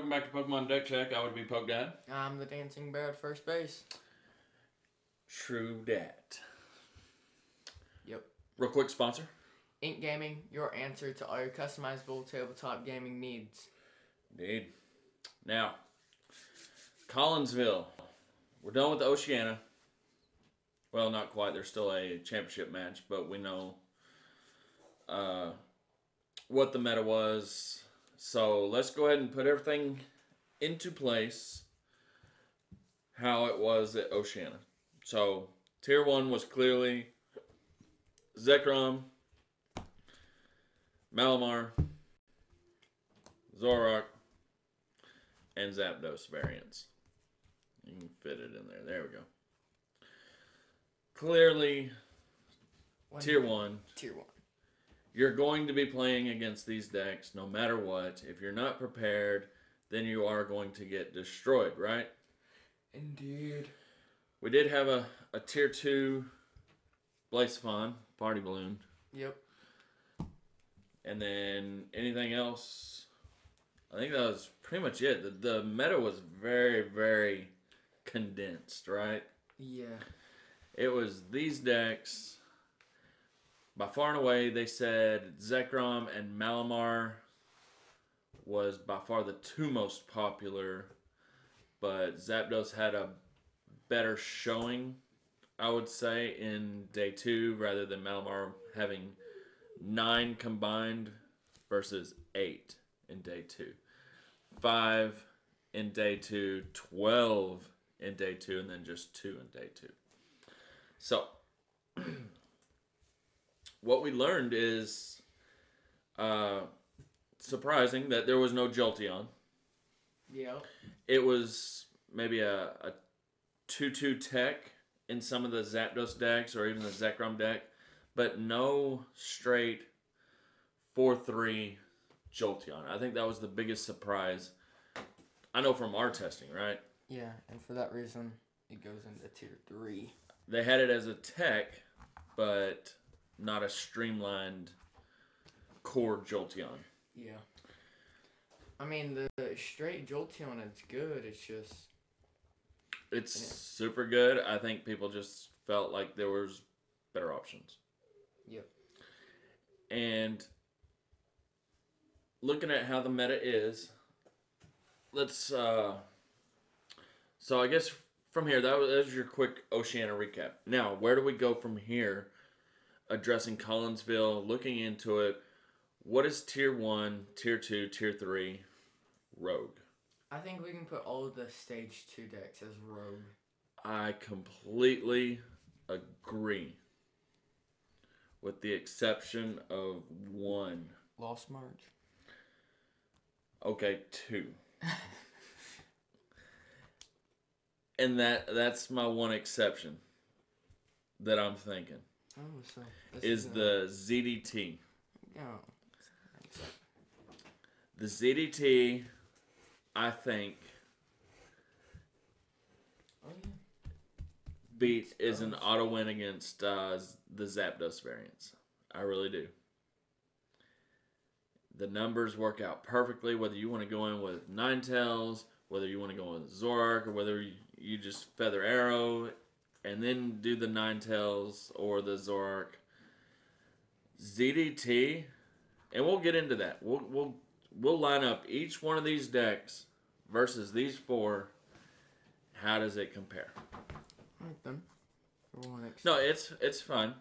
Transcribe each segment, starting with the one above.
welcome back to Pokemon Deck Check. I would be Poke Dad. I'm the dancing bear at first base. True dat. Yep. Real quick sponsor. Ink Gaming, your answer to all your customizable tabletop gaming needs. Indeed. Now, Collinsville. We're done with the Oceania. Well, not quite. There's still a championship match, but we know what the meta was. So let's go ahead and put everything into place how it was at Oceania. So Tier 1 was clearly Zekrom, Malamar, Zoroark, and Zapdos variants. You can fit it in there. There we go. Clearly, Tier 1. Tier 1. You're going to be playing against these decks no matter what. If you're not prepared, then you are going to get destroyed, right? Indeed. We did have a Tier 2 Blacephalon, Party Balloon. Yep. And then anything else, I think that was pretty much it. The meta was very, very condensed, right? Yeah. It was these decks. By far and away, they said Zekrom and Malamar was by far the two most popular, but Zapdos had a better showing, I would say, in day 2 rather than Malamar having 9 combined versus 8 in day 2. 5 in day 2, 12 in day 2, and then just 2 in day 2. So, what we learned is surprising that there was no Jolteon. Yeah. It was maybe a 2-2 tech in some of the Zapdos decks or even the Zekrom deck, but no straight 4-3 Jolteon. I think that was the biggest surprise. I know from our testing, right? Yeah, and for that reason, it goes into Tier 3. They had it as a tech, but not a streamlined core Jolteon. Yeah. I mean, the straight Jolteon, it's good. It's just... It's super good. I think people just felt like there was better options. Yep. And looking at how the meta is, let's... so I guess from here, that was your quick Oceania recap. Now, where do we go from here? Addressing Collinsville, looking into it. What is Tier 1, Tier 2, Tier 3 Rogue? I think we can put all of the Stage 2 decks as Rogue. I completely agree. With the exception of one. Lost March. Okay, 2. And that's my one exception that I'm thinking. Oh, so is the ZDT. Oh. The ZDT, I think, is an auto win against the Zapdos variants. I really do. The numbers work out perfectly, whether you want to go in with Ninetales, whether you want to go in with Zoroark, or whether you just Feather Arrow and then do the Ninetales or the Zoroark. ZDT, and we'll get into that. We'll line up each one of these decks versus these 4. How does it compare? Alright then. No, it's fine.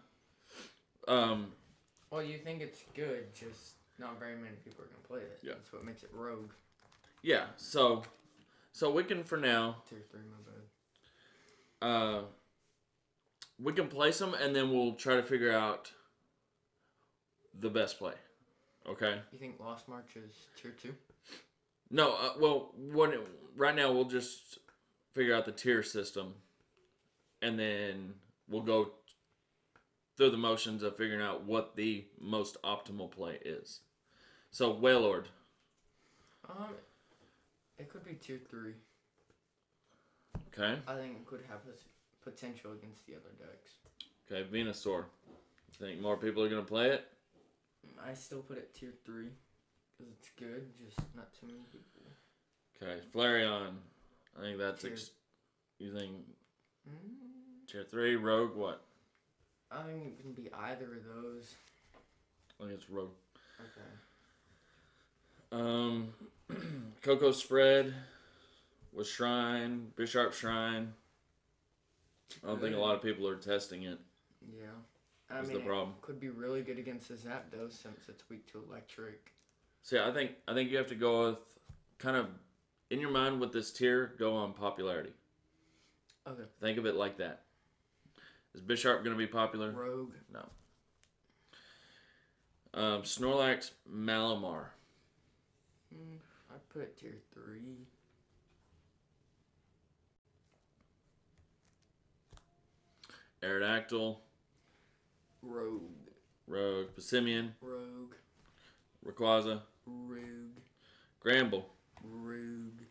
Well, you think it's good, just not very many people are gonna play it. Yeah. That's what makes it Rogue. Yeah. So we can for now. Tier 3, my bad. We can place them, and then we'll try to figure out the best play. Okay? You think Lost March is Tier 2? No, right now we'll just figure out the tier system, and then we'll go through the motions of figuring out what the most optimal play is. So, Wailord. It could be Tier 3. Okay. I think it could have potential against the other decks. Okay, Venusaur. Think more people are going to play it? I still put it Tier 3 because it's good, just not too many people. Okay, Flareon. I think that's you think tier 3, Rogue, what? I think it can be either of those. I think it's Rogue. Okay. Coco Spread with Shrine, Bisharp Shrine. I don't think a lot of people are testing it. Yeah. That's the problem. It could be really good against the Zapdos since it's weak to electric. See, I think you have to go with kind of in your mind with this tier, go on popularity. Okay. Think of it like that. Is Bisharp going to be popular? Rogue. No. Snorlax, Malamar. I put tier 3. Aerodactyl. Rogue. Rogue. Passimian. Rogue. Rayquaza. Rogue. Gramble. Rogue.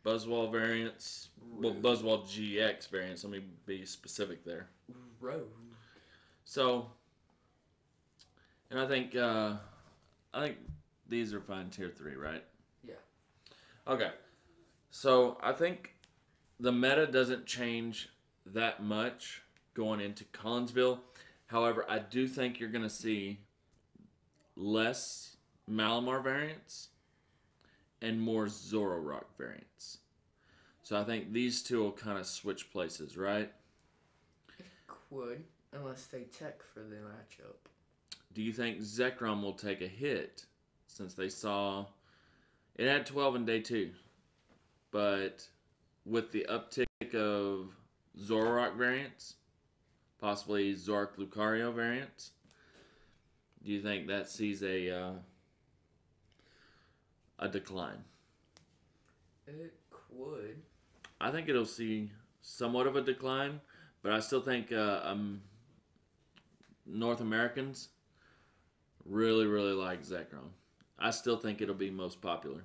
Buzzwole variants. Well, Rogue. Buzzwole GX variants. Let me be specific there. Rogue. So, and I think these are fine tier 3, right? Yeah. Okay. So I think the meta doesn't change that much going into Collinsville. However, I do think you're going to see less Malamar variants and more Zoroark variants. So I think these two will kind of switch places, right? It could, unless they tech for the matchup. Do you think Zekrom will take a hit since they saw it had 12 in day 2, but with the uptick of Zoroark variants, possibly Zoroark Lucario variants, do you think that sees a decline? It could. I think it'll see somewhat of a decline, but I still think North Americans really, really like Zekrom. I still think it'll be most popular.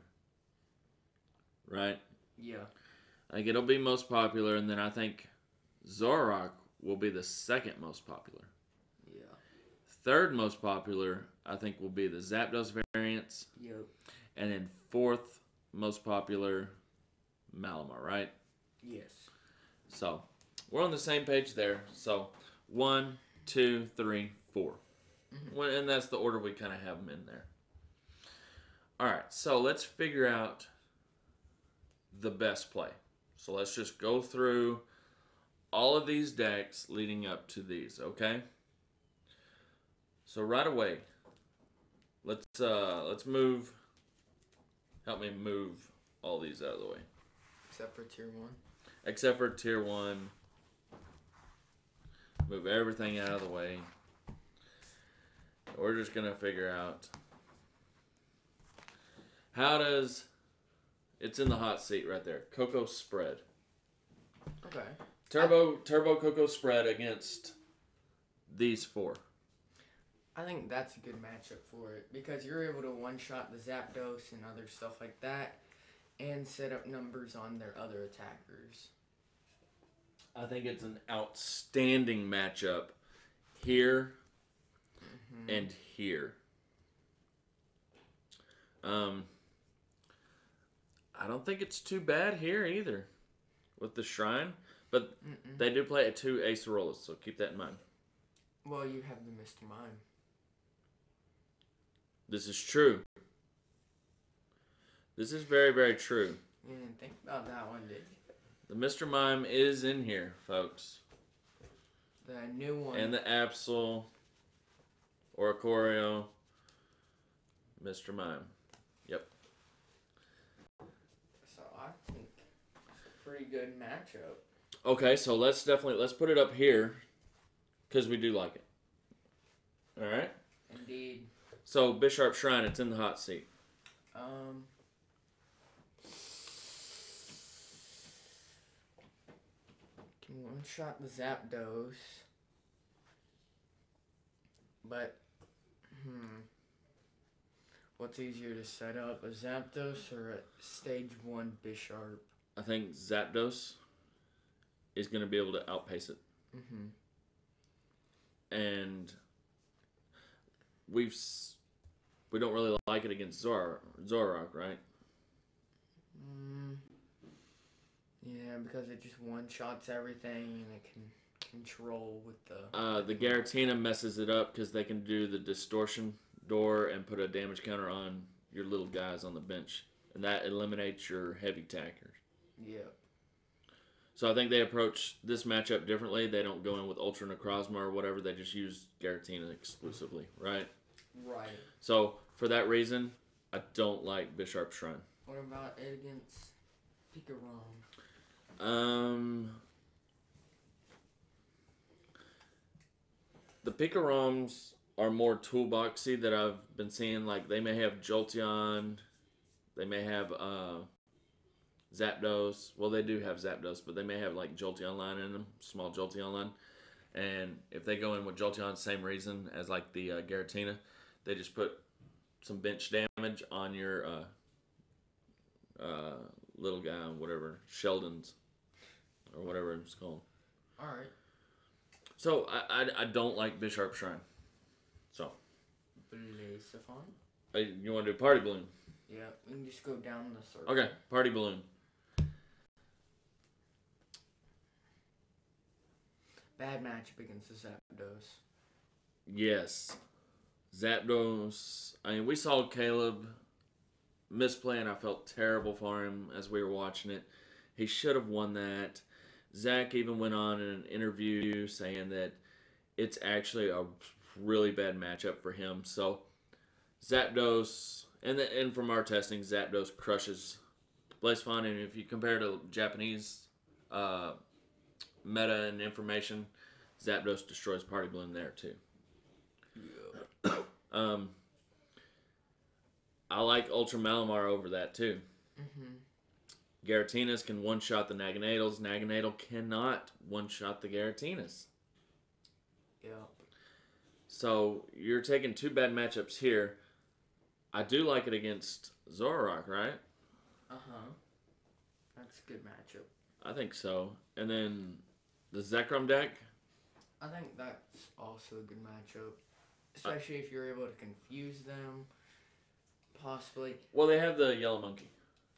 Right? Yeah. I think it'll be most popular, and then I think Zoroark will be the second most popular. Yeah. Third most popular, I think, will be the Zapdos variants. Yep. And then fourth most popular, Malamar, right? Yes. So, we're on the same page there. So, 1, 2, 3, 4. Well, and that's the order we kind of have them in there. All right, so let's figure out the best play. So let's just go through all of these decks leading up to these, okay? So right away, let's move. Help me move all these out of the way. Except for tier 1. Except for tier 1. Move everything out of the way. We're just going to figure out how does... It's in the hot seat right there. Coco Spread. Okay. Turbo Coco Spread against these 4. I think that's a good matchup for it because you're able to one-shot the Zapdos and other stuff like that and set up numbers on their other attackers. I think it's an outstanding matchup here and here. I don't think it's too bad here either with the Shrine, but they do play a 2 Acerolas, so keep that in mind. Well, you have the Mr. Mime. This is true. This is very, very true. You didn't think about that one, did you? The Mr. Mime is in here, folks. The new one. And the Absol, Oricorio, Mr. Mime. Yep. So I think it's a pretty good matchup. Okay, so let's put it up here because we do like it. All right? Indeed. So Bisharp Shrine, it's in the hot seat. Can one-shot the Zapdos. But, what's easier to set up, a Zapdos or a stage 1 Bisharp? I think Zapdos is going to be able to outpace it. And we don't really like it against Zoroark, right? Yeah, because it just one-shots everything and it can control with The Giratina messes it up because they can do the distortion door and put a damage counter on your little guys on the bench. And that eliminates your heavy tackers. Yep. So I think they approach this matchup differently. They don't go in with Ultra Necrozma or whatever. They just use Giratina exclusively, right? Right. So for that reason, I don't like Bisharp Shrine. What about it against Pikarom? The Pikaroms are more toolboxy that I've been seeing. Like, they may have Jolteon. They may have Zapdos. Well, they do have Zapdos, but they may have, like, Jolteon line in them. Small Jolteon line. And if they go in with Jolteon, same reason as, like, the Giratina, they just put some bench damage on your little guy, whatever, Sheldon's, or whatever it's called. Alright. So, I don't like Bisharp Shrine. So. Blaziken? You want to do Party Balloon? Yeah, we can just go down the circle. Okay, Party Balloon. Bad matchup against the Zapdos. Yes. Zapdos. I mean, we saw Caleb misplay, and I felt terrible for him as we were watching it. He should have won that. Zach even went on in an interview saying that it's actually a really bad matchup for him. So, Zapdos, and from our testing, Zapdos crushes Blaziken. And if you compare to Japanese meta and information, Zapdos destroys Party Balloon there too. Yeah. I like Ultra Malamar over that too. Mm-hmm. Giratinas can one-shot the Naganadels. Naganadel cannot one-shot the Giratinas. Yeah. So you're taking two bad matchups here. I do like it against Zoroark, right? Uh-huh. That's a good matchup. I think so. And then the Zekrom deck? I think that's also a good matchup. Especially if you're able to confuse them. Possibly. Well, they have the Yellow Monkey.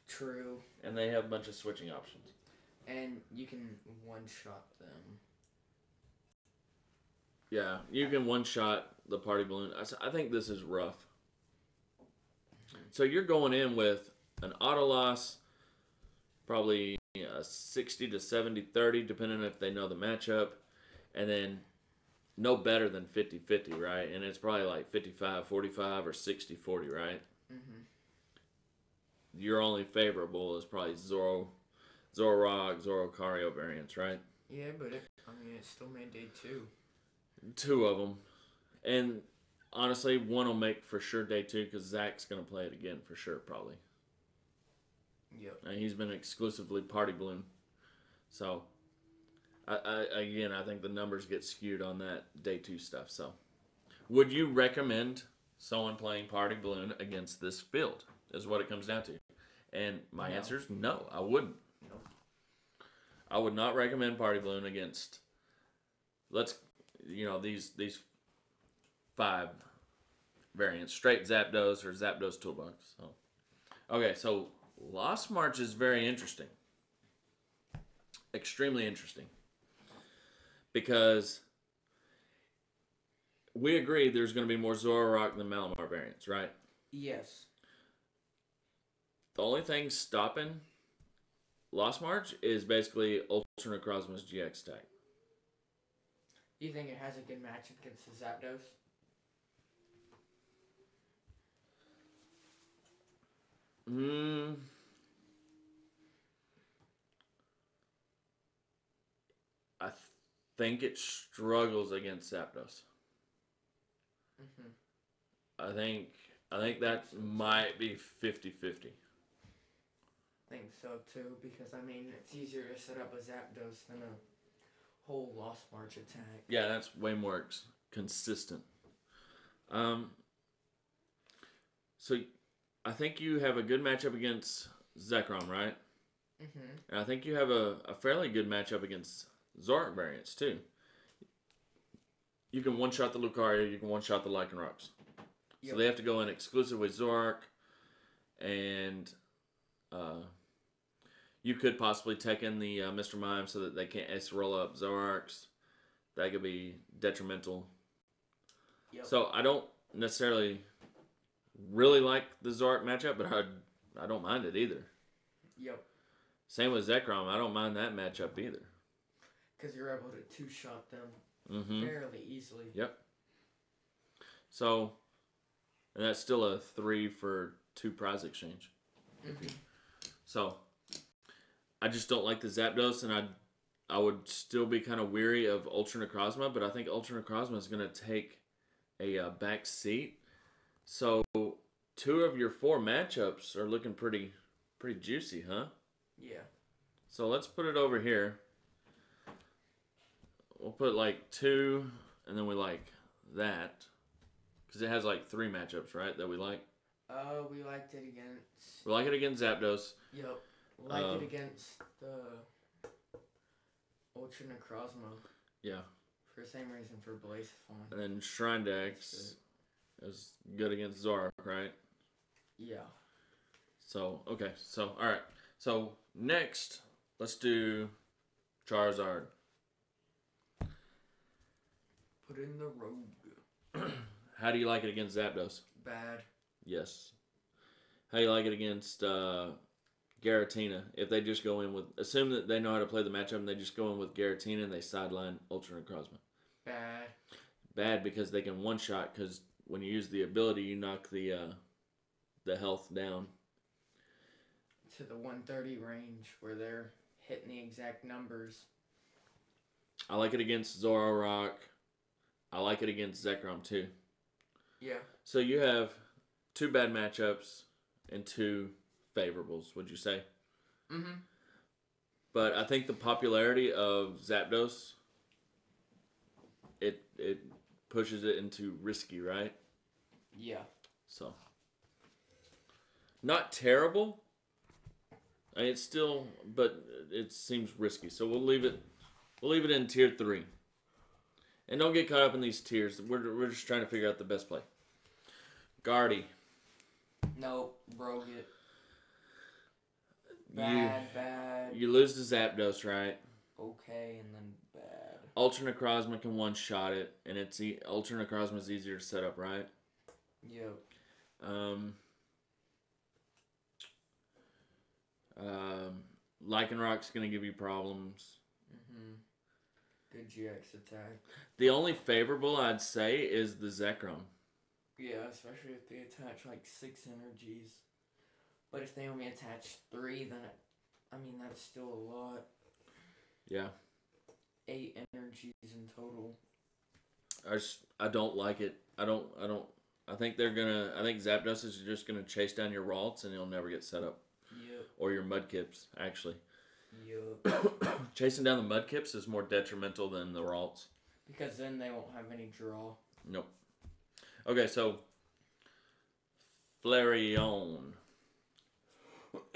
True. And they have a bunch of switching options. And you can one-shot them. Yeah, you can one-shot the Party Balloon. I think this is rough. So you're going in with an auto loss, probably a 60 to 70-30, depending if they know the matchup. And then no better than 50-50, right? And it's probably like 55-45 or 60-40, right? Mm-hmm. Your only favorable is probably Zoroark, Zorocario variants, right? Yeah, but it still made day 2. 2 of them. And honestly, one will make for sure day 2 because Zach's going to play it again for sure, probably. Yep. And he's been exclusively Party Balloon. So, I think the numbers get skewed on that day 2 stuff. So, would you recommend someone playing Party Balloon against this field? Is what it comes down to. And my answer is no, I wouldn't. No. I would not recommend Party Balloon against these 5 variants. Straight Zapdos or Zapdos Toolbox. So okay, so Lost March is very interesting. Extremely interesting. Because we agree there's going to be more Zoroark than Malamar variants, right? Yes. The only thing stopping Lost March is basically Ultra Necrozma's GX tag. Do you think it has a good matchup against the Zapdos? I think it struggles against Zapdos. Mm-hmm. I think that might be 50-50. I think so too, because it's easier to set up a Zapdos than a whole Lost March attack. Yeah, that's way more consistent. So I think you have a good matchup against Zekrom, right? Mm-hmm. And I think you have a fairly good matchup against Zoroark variants too. You can one-shot the Lucario, you can one-shot the Lycanrocs. Yep. So they have to go in exclusive with Zoroark and You could possibly take in the Mr. Mime so that they can't roll up Zoroarks. That could be detrimental. Yep. So I don't necessarily really like the Zoroark matchup, but I don't mind it either. Yep. Same with Zekrom. I don't mind that matchup either. Because you're able to two-shot them fairly easily. Yep. So, and that's still a 3 for 2 prize exchange. So, I just don't like the Zapdos, and I would still be kind of weary of Ultra Necrozma, but I think Ultra Necrozma is going to take a back seat. So, 2 of your 4 matchups are looking pretty juicy, huh? Yeah. So let's put it over here. We'll put like 2, and then we like that. Because it has like 3 matchups, right, that we like? We liked it against... We like it against Zapdos. Yep. Like it against the Ultra Necrozma. Yeah. For the same reason for Blaziphone. And then Shrine Dex is good against Zoroark, right? Yeah. So, okay. So, alright. So, next, let's do Charizard. Put in the rogue. How do you like it against Zapdos? Bad. Yes. How do you like it against Giratina? If they just go in with... Assume that they know how to play the matchup and they just go in with Giratina and they sideline Ultra Necrozma. Bad. Bad because they can one-shot, because when you use the ability, you knock the health down. To the 130 range where they're hitting the exact numbers. I like it against Zoroark. I like it against Zekrom too. Yeah. So you have 2 bad matchups and 2 favorables, would you say? Mm-hmm. But I think the popularity of Zapdos, it pushes it into risky, right? Yeah. So not terrible. I mean, it's still, but it seems risky. So we'll leave it in tier 3. And don't get caught up in these tiers. We're just trying to figure out the best play. Guardy. Nope, broke it. Bad. You lose to Zapdos, right? Okay, and then bad. Ultra Necrozma can one-shot it, and Ultra Necrozma is easier to set up, right? Yep. Lycanrock's going to give you problems. Good GX attack. The only favorable I'd say is the Zekrom. Yeah, especially if they attach like 6 energies. But if they only attach 3, then that's still a lot. Yeah. 8 energies in total. I don't like it. I think Zapdos is just gonna chase down your Ralts and he'll never get set up. Yep. Or your Mudkips, actually. Yep. Chasing down the Mudkips is more detrimental than the Ralts. Because then they won't have any draw. Nope. Okay, so Flareon.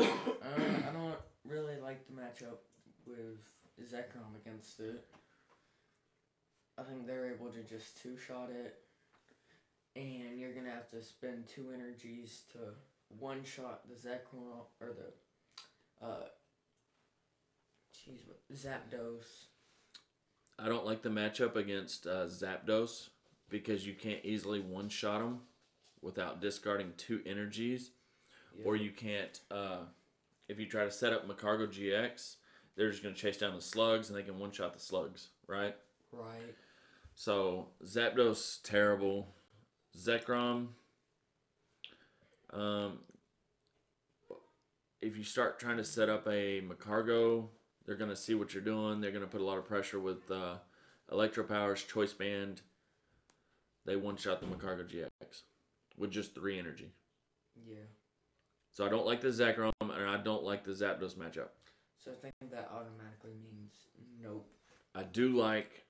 I don't really like the matchup with Zekrom against it. I think they're able to just two-shot it. And you're going to have to spend 2 energies to one-shot the Zekrom, or the Zapdos. I don't like the matchup against Zapdos because you can't easily one-shot them without discarding 2 energies. Yep. Or you can't, if you try to set up Macargo GX, they're just going to chase down the slugs and they can one-shot the slugs, right? Right. So, Zapdos, terrible. Zekrom, if you start trying to set up a Macargo, they're going to see what you're doing. They're going to put a lot of pressure with Electro Powers, Choice Band. They one-shot the Macargo GX with just 3 energy. Yeah. So I don't like the Zekrom, and I don't like the Zapdos matchup. So I think that automatically means nope. I do like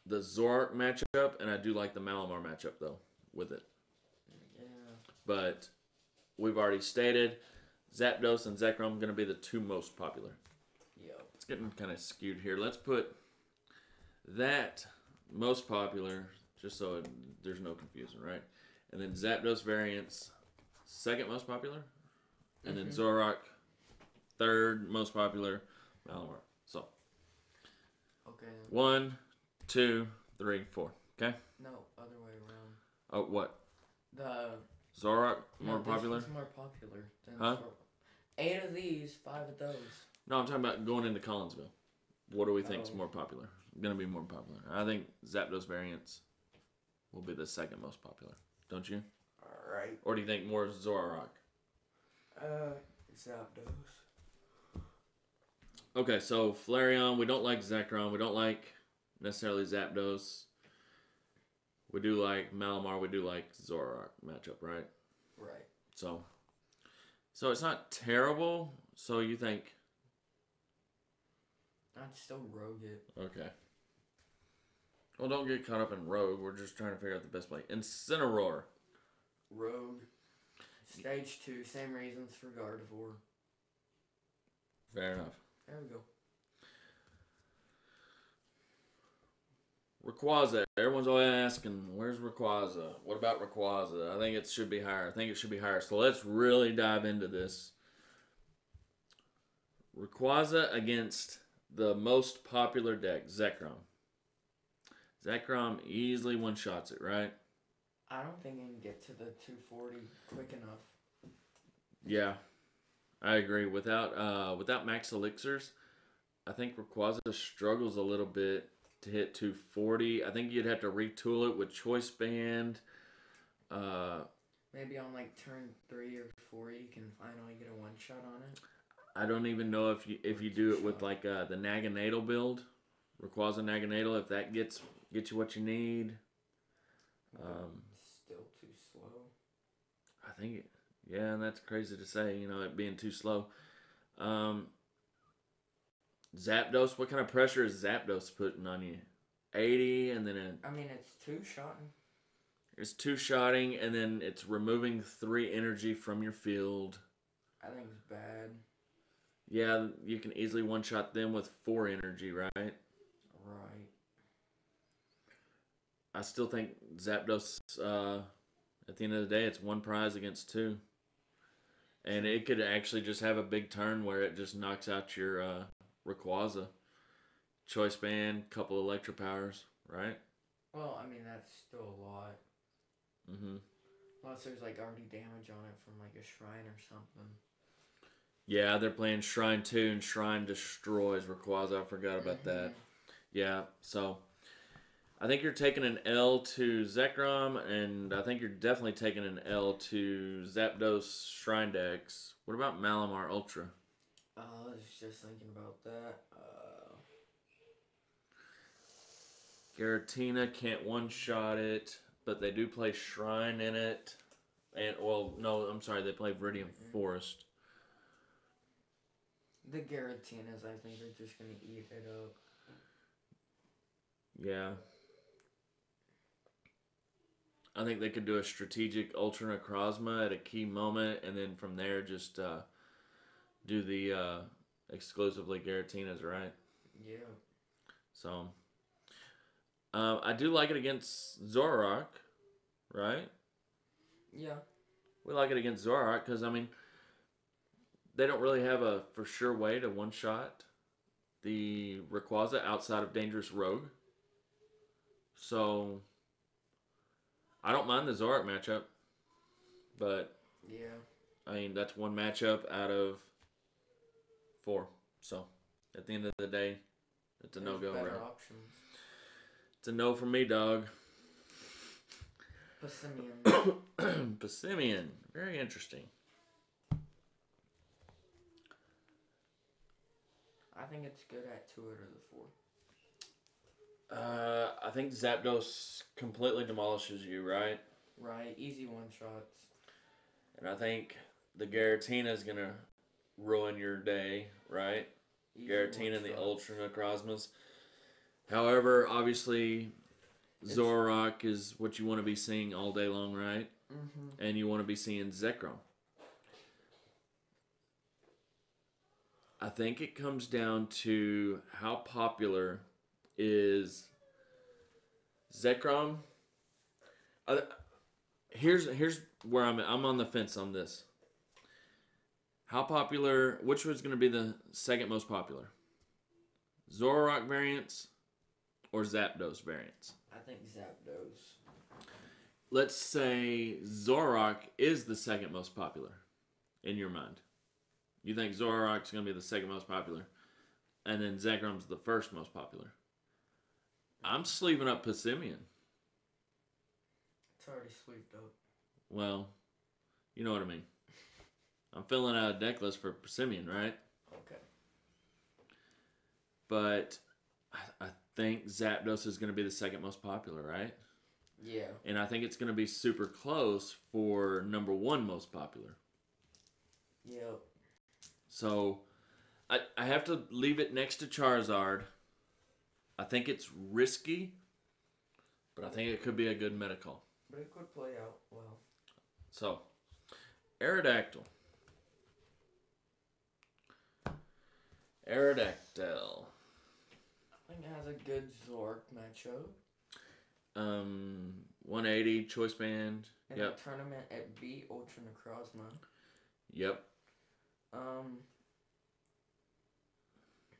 the Zoroark matchup, and I do like the Malamar matchup, though, with it. Yeah. But we've already stated Zapdos and Zekrom are going to be the 2 most popular. Yep. It's getting kind of skewed here. Let's put that most popular, just so there's no confusion, right? And then Zapdos variants, 2nd most popular. And then Zoroark, third most popular, Malamar. So, Okay. 1, 2, 3, 4. Okay? No, other way around. Oh, what? The Zoroark more popular? This one's more popular than Huh? 8 of these, 5 of those. No, I'm talking about going into Collinsville. What do we think is more popular? Going to be more popular. I think Zapdos variants will be the second most popular. Don't you? Alright. Or do you think more Zoroark? Zapdos. Okay, so Flareon, we don't like Zekrom. We don't like necessarily Zapdos. We do like Malamar. We do like Zoroark matchup, right? Right. So it's not terrible. So you think? I'd still rogue it. Okay. Well, don't get caught up in Rogue. We're just trying to figure out the best play. Incineroar. Rogue. Stage 2, same reasons for Gardevoir. Fair enough. There we go. Rayquaza. Everyone's always asking, where's Rayquaza? What about Rayquaza? I think it should be higher. So let's really dive into this. Rayquaza against the most popular deck, Zekrom. Zekrom easily one-shots it, right? I don't think I can get to the 240 quick enough. Yeah, I agree. Without max elixirs, I think Rayquaza struggles a little bit to hit 240. I think you'd have to retool it with Choice Band. Maybe on like turn 3 or 4 you can finally get a one-shot on it. I don't even know if you do it with like the Naganadel build, Rayquaza Naganadel, if that gets you what you need. Still too slow. I think yeah, and that's crazy to say, it being too slow. Zapdos, what kind of pressure is Zapdos putting on you? 80, and then it's two-shotting. It's two-shotting, and then it's removing 3 energy from your field. I think it's bad. Yeah, you can easily one-shot them with 4 energy, right? Right. I still think Zapdos, at the end of the day, it's 1 prize against 2. And it could actually just have a big turn where it just knocks out your Rayquaza. Choice Band, couple Electro Powers, right? Well, that's still a lot. Mm-hmm. Unless there's already damage on it from a shrine or something. Yeah, they're playing Shrine 2 and Shrine destroys Rayquaza. I forgot about that. Yeah, so I think you're taking an L to Zekrom, and I think you're definitely taking an L to Zapdos Shrine decks. What about Malamar Ultra? I was just thinking about that. Giratina can't one-shot it, but they do play Shrine in it. And, they play Viridian Forest. The Giratinas, I think, are just going to eat it up. Yeah. I think they could do a strategic Ultra Necrozma at a key moment, and then from there just do the exclusively Giratinas, right? Yeah. So, I do like it against Zoroark, right? Yeah. We like it against Zoroark because, they don't really have a for sure way to one-shot the Rayquaza outside of Dangerous Rogue. So, I don't mind the Zoroark matchup, but yeah, that's 1 matchup out of 4. So, at the end of the day, it's a no-go, right? Options. It's a no for me, dog. Passimian. Passimian. Very interesting. I think it's good at 2 out of the 4. I think Zapdos completely demolishes you, right? Right. Easy one-shots. And I think the Giratina is going to ruin your day, right? Giratina and the Ultra Necrozmas. However, obviously, Zoroark is what you want to be seeing all day long, right? Mm-hmm. And you want to be seeing Zekrom. I think it comes down to how popular is Zekrom. Here's where I'm on the fence on this. How popular? Which was going to be the second most popular? Zoroark variants or Zapdos variants? I think Zapdos. Let's say Zoroark is the second most popular in your mind. You think Zoroark's going to be the second most popular, and then Zekrom's the first most popular. I'm sleeving up Passimian. It's already sleeved up. Well, you know what I mean. I'm filling out a deck list for Passimian, right? Okay. But I think Zapdos is going to be the second most popular, right? Yeah. And I think it's going to be super close for number one most popular. Yep. So I have to leave it next to Charizard. I think it's risky, but I think it could be a good meta call. But it could play out well. So, Aerodactyl. Aerodactyl. I think it has a good Zork matchup. 180 choice band. In Yep. the tournament, it beat Ultra Necrozma. Yep.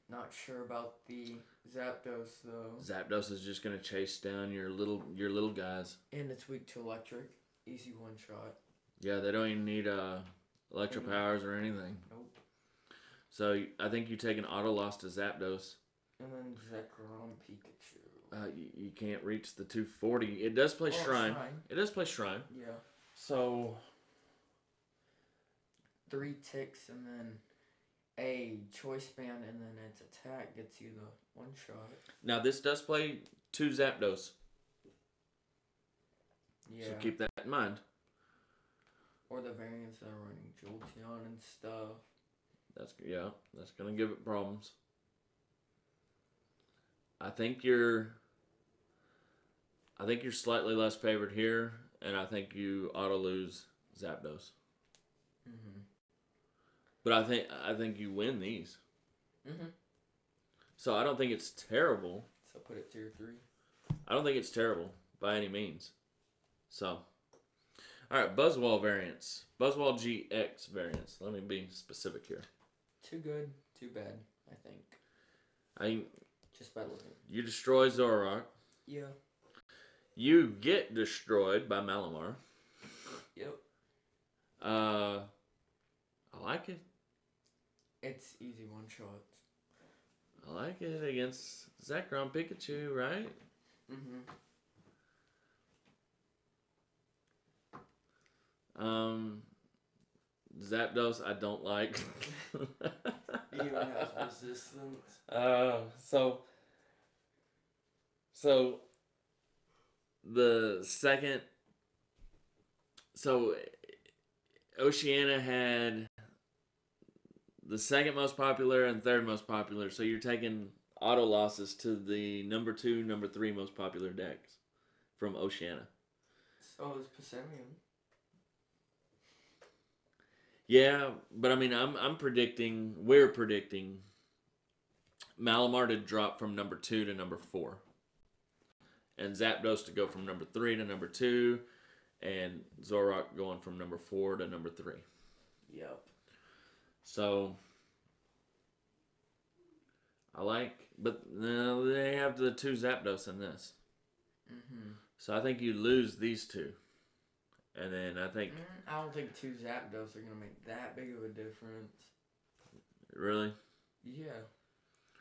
Not sure about the Zapdos though. Zapdos is just gonna chase down your little guys. And it's weak to electric. Easy one shot. Yeah, they don't even need electro powers or anything. Nope. So I think you take an auto loss to Zapdos. And then Zekrom Pikachu. You can't reach the 240. It does play Shrine. It does play Shrine. Yeah. So 3 ticks and then a choice band and then its attack gets you the one shot. now this does play 2 Zapdos. Yeah. So keep that in mind. Or the variants that are running Jolteon and stuff. That's gonna give it problems. I think you're slightly less favored here, and I think you auto lose Zapdos. Mm-hmm. But I think you win these. Mm-hmm. So I don't think it's terrible. So put it tier 3. I don't think it's terrible by any means. So, all right, Buzzwole variants. Buzzwole GX variants. Let me be specific here. Too good, too bad, I think. Just by looking. You destroy Zoroark. Yeah. You get destroyed by Malamar. Yep. I like it. It's easy one shots. I like it against Zekrom Pikachu, right? Mm-hmm. Zapdos, I don't like. Even has resistance. So the second, Oceania had the second most popular and third most popular. So you're taking auto losses to the number 2, number 3 most popular decks from Oceania. So is Passimian. Yeah, but I mean, we're predicting Malamar to drop from number 2 to number 4. And Zapdos to go from number 3 to number 2. And Zoroark going from number 4 to number 3. Yep. So, but no, they have the 2 Zapdos in this. Mm-hmm. So I think you lose these 2. And then I think... I don't think 2 Zapdos are going to make that big of a difference. Really? Yeah.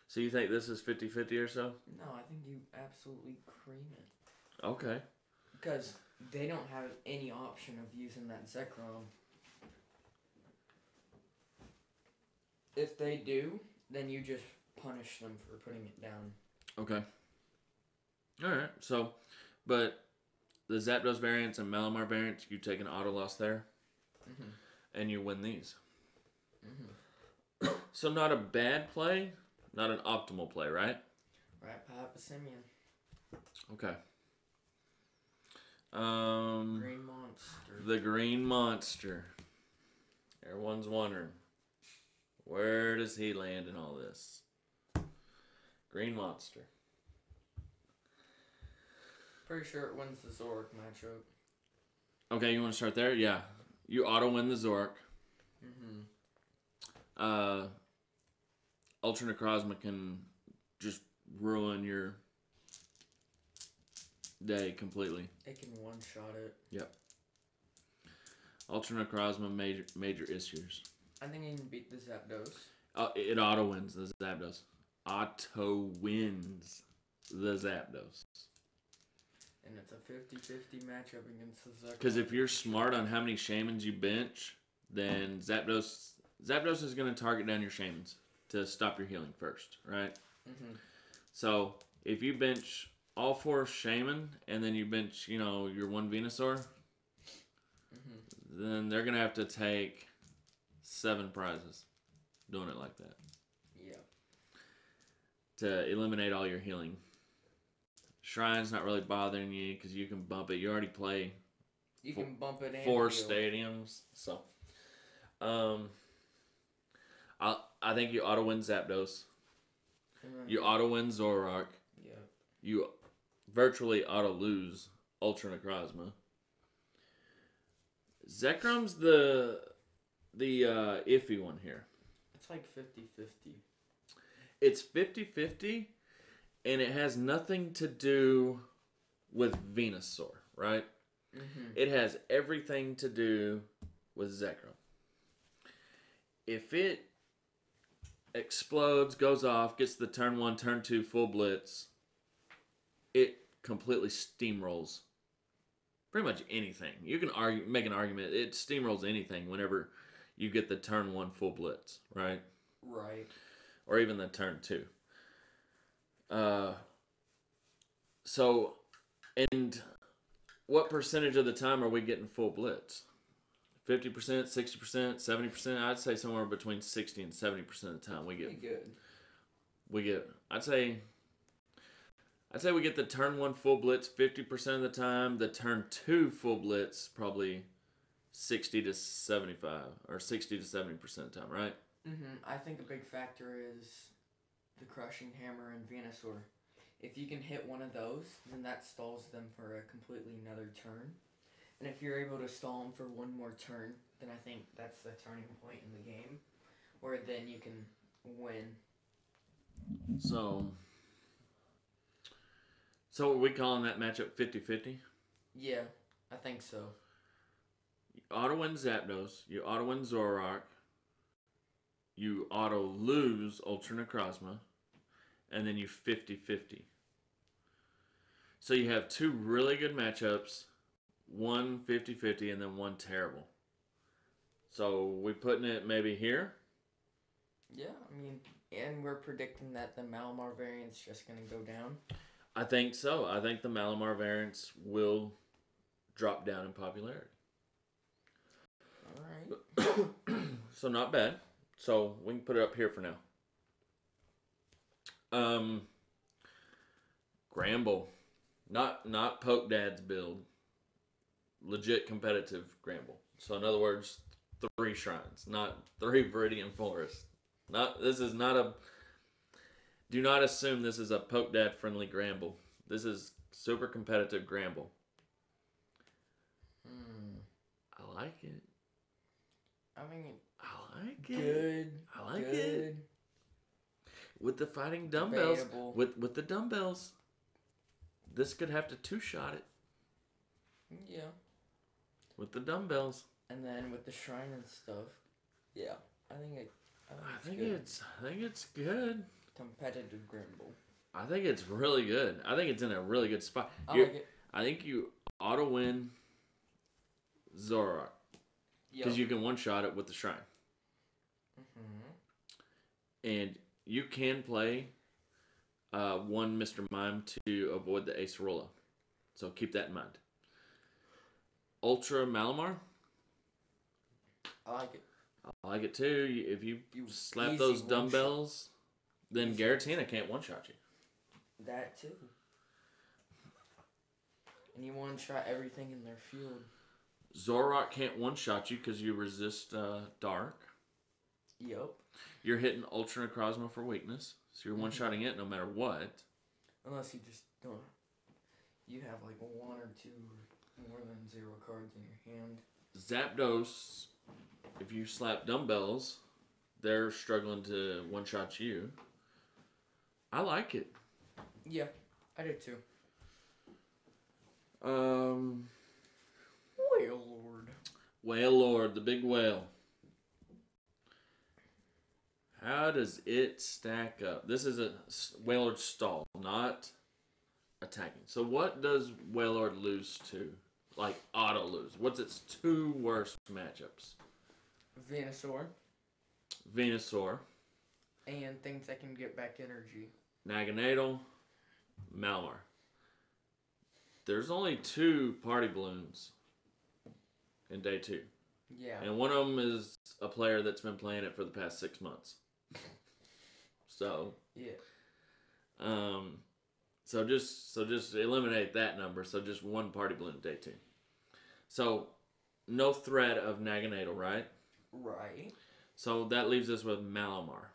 So you think this is 50-50 or so? No, I think you absolutely cream it. Okay. Because they don't have any option of using that Zekrom. If they do, then you just punish them for putting it down. Okay. Alright, so, but the Zapdos variants and Malamar variants, you take an auto loss there, and you win these. So not a bad play, not an optimal play, right? Right, Papa Simeon. Okay. Green Monster. The Green Monster. Everyone's wondering, where does he land in all this? Green Monster. Pretty sure it wins the Zoroark matchup. Okay, you want to start there? Yeah. You auto win the Zoroark. Ultra Necrozma can just ruin your day completely. It can one-shot it. Yep. Ultra Necrozma, major issues. I think you can beat the Zapdos. It auto wins the Zapdos. Auto wins the Zapdos. And it's a 50-50 matchup against the Zekrom. Because if you're smart on how many Shamans you bench, then Zapdos is going to target down your Shamans to stop your healing first, right? Mm-hmm. So if you bench all 4 Shaman and then you bench, your 1 Venusaur, then they're going to have to take 7 prizes doing it like that. Yeah. To eliminate all your healing. Shrine's not really bothering you because you can bump it. You already play. You can bump it and 4 heal. stadiums. So, I think you auto win Zapdos. You auto win Zoroark. Yeah. You virtually auto lose Ultra Necrozma. Zekrom's the iffy one here. It's like 50-50. It's 50-50, and it has nothing to do with Venusaur, right? Mm-hmm. It has everything to do with Zekrom. If it explodes, goes off, gets the turn 1, turn 2 full blitz, it completely steamrolls pretty much anything. You can make an argument. It steamrolls anything whenever you get the turn 1 full blitz, right? Right. Or even the turn 2. So, and what percentage of the time are we getting full blitz? 50%, 60%, 70%? I'd say somewhere between 60 and 70% of the time we get. Pretty good. We get. I'd say we get the turn 1 full blitz 50% of the time. The turn 2 full blitz probably 60 to 75 or 60 to 70% of the time, right? Mm-hmm. I think a big factor is the Crushing Hammer and Venusaur. If you can hit one of those, then that stalls them for a completely another turn. And if you're able to stall them for one more turn, then I think that's the turning point in the game, where then you can win. So are we calling that matchup 50-50? Yeah, I think so. You auto win Zapdos, you auto win Zoroark, you auto lose Ultra Necrozma, and then you 50-50. So you have 2 really good matchups, one 50-50, and then one terrible. So we putting it maybe here? Yeah, I mean, and we're predicting that the Malamar variant's just going to go down. I think so. I think the Malamar variants will drop down in popularity. All right. So not bad. So we can put it up here for now. Gramble. Not Poke Dad's build. Legit competitive Gramble. So in other words, 3 shrines, not 3 Viridian Forests. Do not assume this is a Poke Dad friendly Gramble. This is super competitive Gramble. I like it. I mean, I like it. Good. I like good. it. With the fighting dumbbells. Debatable. With the dumbbells. This could have to 2-shot it. Yeah. With the dumbbells. And then with the shrine and stuff. Yeah. I think it's good. Competitive Grimble. I think it's really good. I think it's in a really good spot. I like it. I think you auto win Zoroark. Because you can one-shot it with the shrine. Mm-hmm. And you can play one Mr. Mime to avoid the Acerola. So keep that in mind. Ultra Malamar. I like it. I like it too. If you slap easy those one dumbbells, then Garatina can't one-shot you. That too. And you one-shot everything in their field. Zoroark can't one-shot you because you resist Dark. Yup. You're hitting Ultra Necrozma for weakness, so you're one-shotting it no matter what. Unless you just don't. You have like 1 or 2 more than 0 cards in your hand. Zapdos, if you slap dumbbells, they're struggling to one-shot you. I like it. Yeah, I do too. Wailord, the big whale. How does it stack up? This is a Wailord stall, not attacking. So what does Wailord lose to? Like auto lose. What's its two worst matchups? Venusaur. And things that can get back energy. Naganadel. Malamar. There's only 2 party balloons in day 2. Yeah. And one of them is a player that's been playing it for the past 6 months. So. Yeah. So just eliminate that number. So just 1 party balloon day 2. So no threat of Naganadel, right? Right. So that leaves us with Malamar.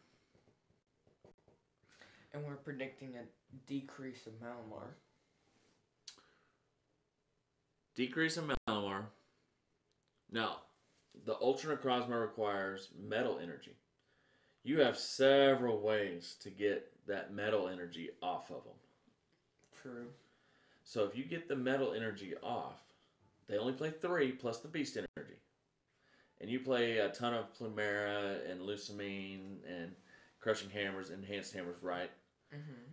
And we're predicting a decrease of Malamar. Decrease in Malamar. Now, the Ultra Necrozma requires metal energy. You have several ways to get that metal energy off of them. True. So if you get the metal energy off, they only play 3 plus the beast energy. And you play a ton of Plumera and Lucamine and Crushing Hammers, Enhanced Hammers, right? Mm-hmm.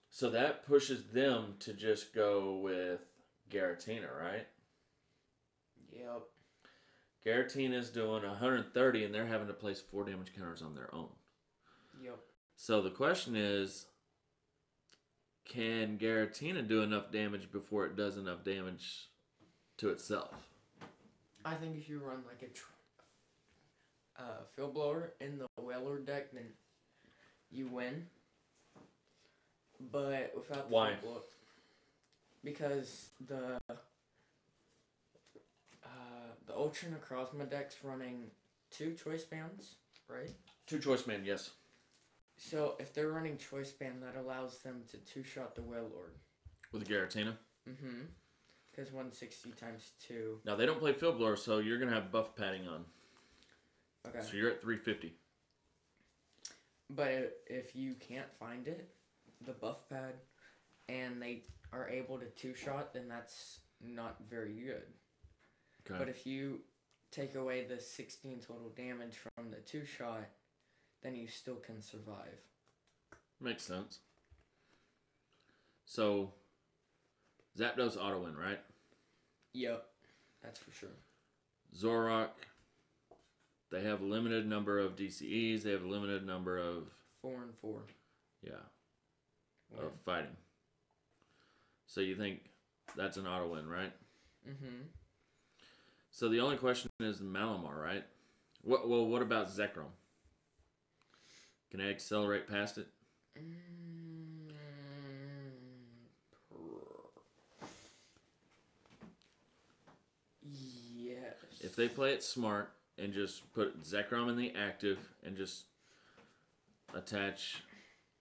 So that pushes them to just go with Giratina, right? Yep. Giratina's doing 130 and they're having to place 4 damage counters on their own. Yep. So the question is, can Giratina do enough damage before it does enough damage to itself? I think if you run like a field blower in the Wailord deck, then you win. But without the field blower, because the Ultra Necrozma deck's running 2 choice bands, right? 2 choice band, yes. So if they're running choice band, that allows them to 2-shot the Wailord. With Giratina? Mm-hmm. Because 160 times 2. Now, they don't play Field Blower, so you're going to have buff padding on. Okay. So you're at 350. But if you can't find it, the buff pad, and they are able to 2-shot, then that's not very good. Okay. But if you take away the 16 total damage from the 2-shot, then you still can survive. Makes sense. So, Zapdos auto win, right? Yep, that's for sure. Zoroark, they have a limited number of DCEs. They have a limited number of... 4 and 4. Yeah. Of fighting. So you think that's an auto win, right? Mm-hmm. So the only question is Malamar, right? What about Zekrom? Can I accelerate past it? Yes. If they play it smart and just put Zekrom in the active and just attach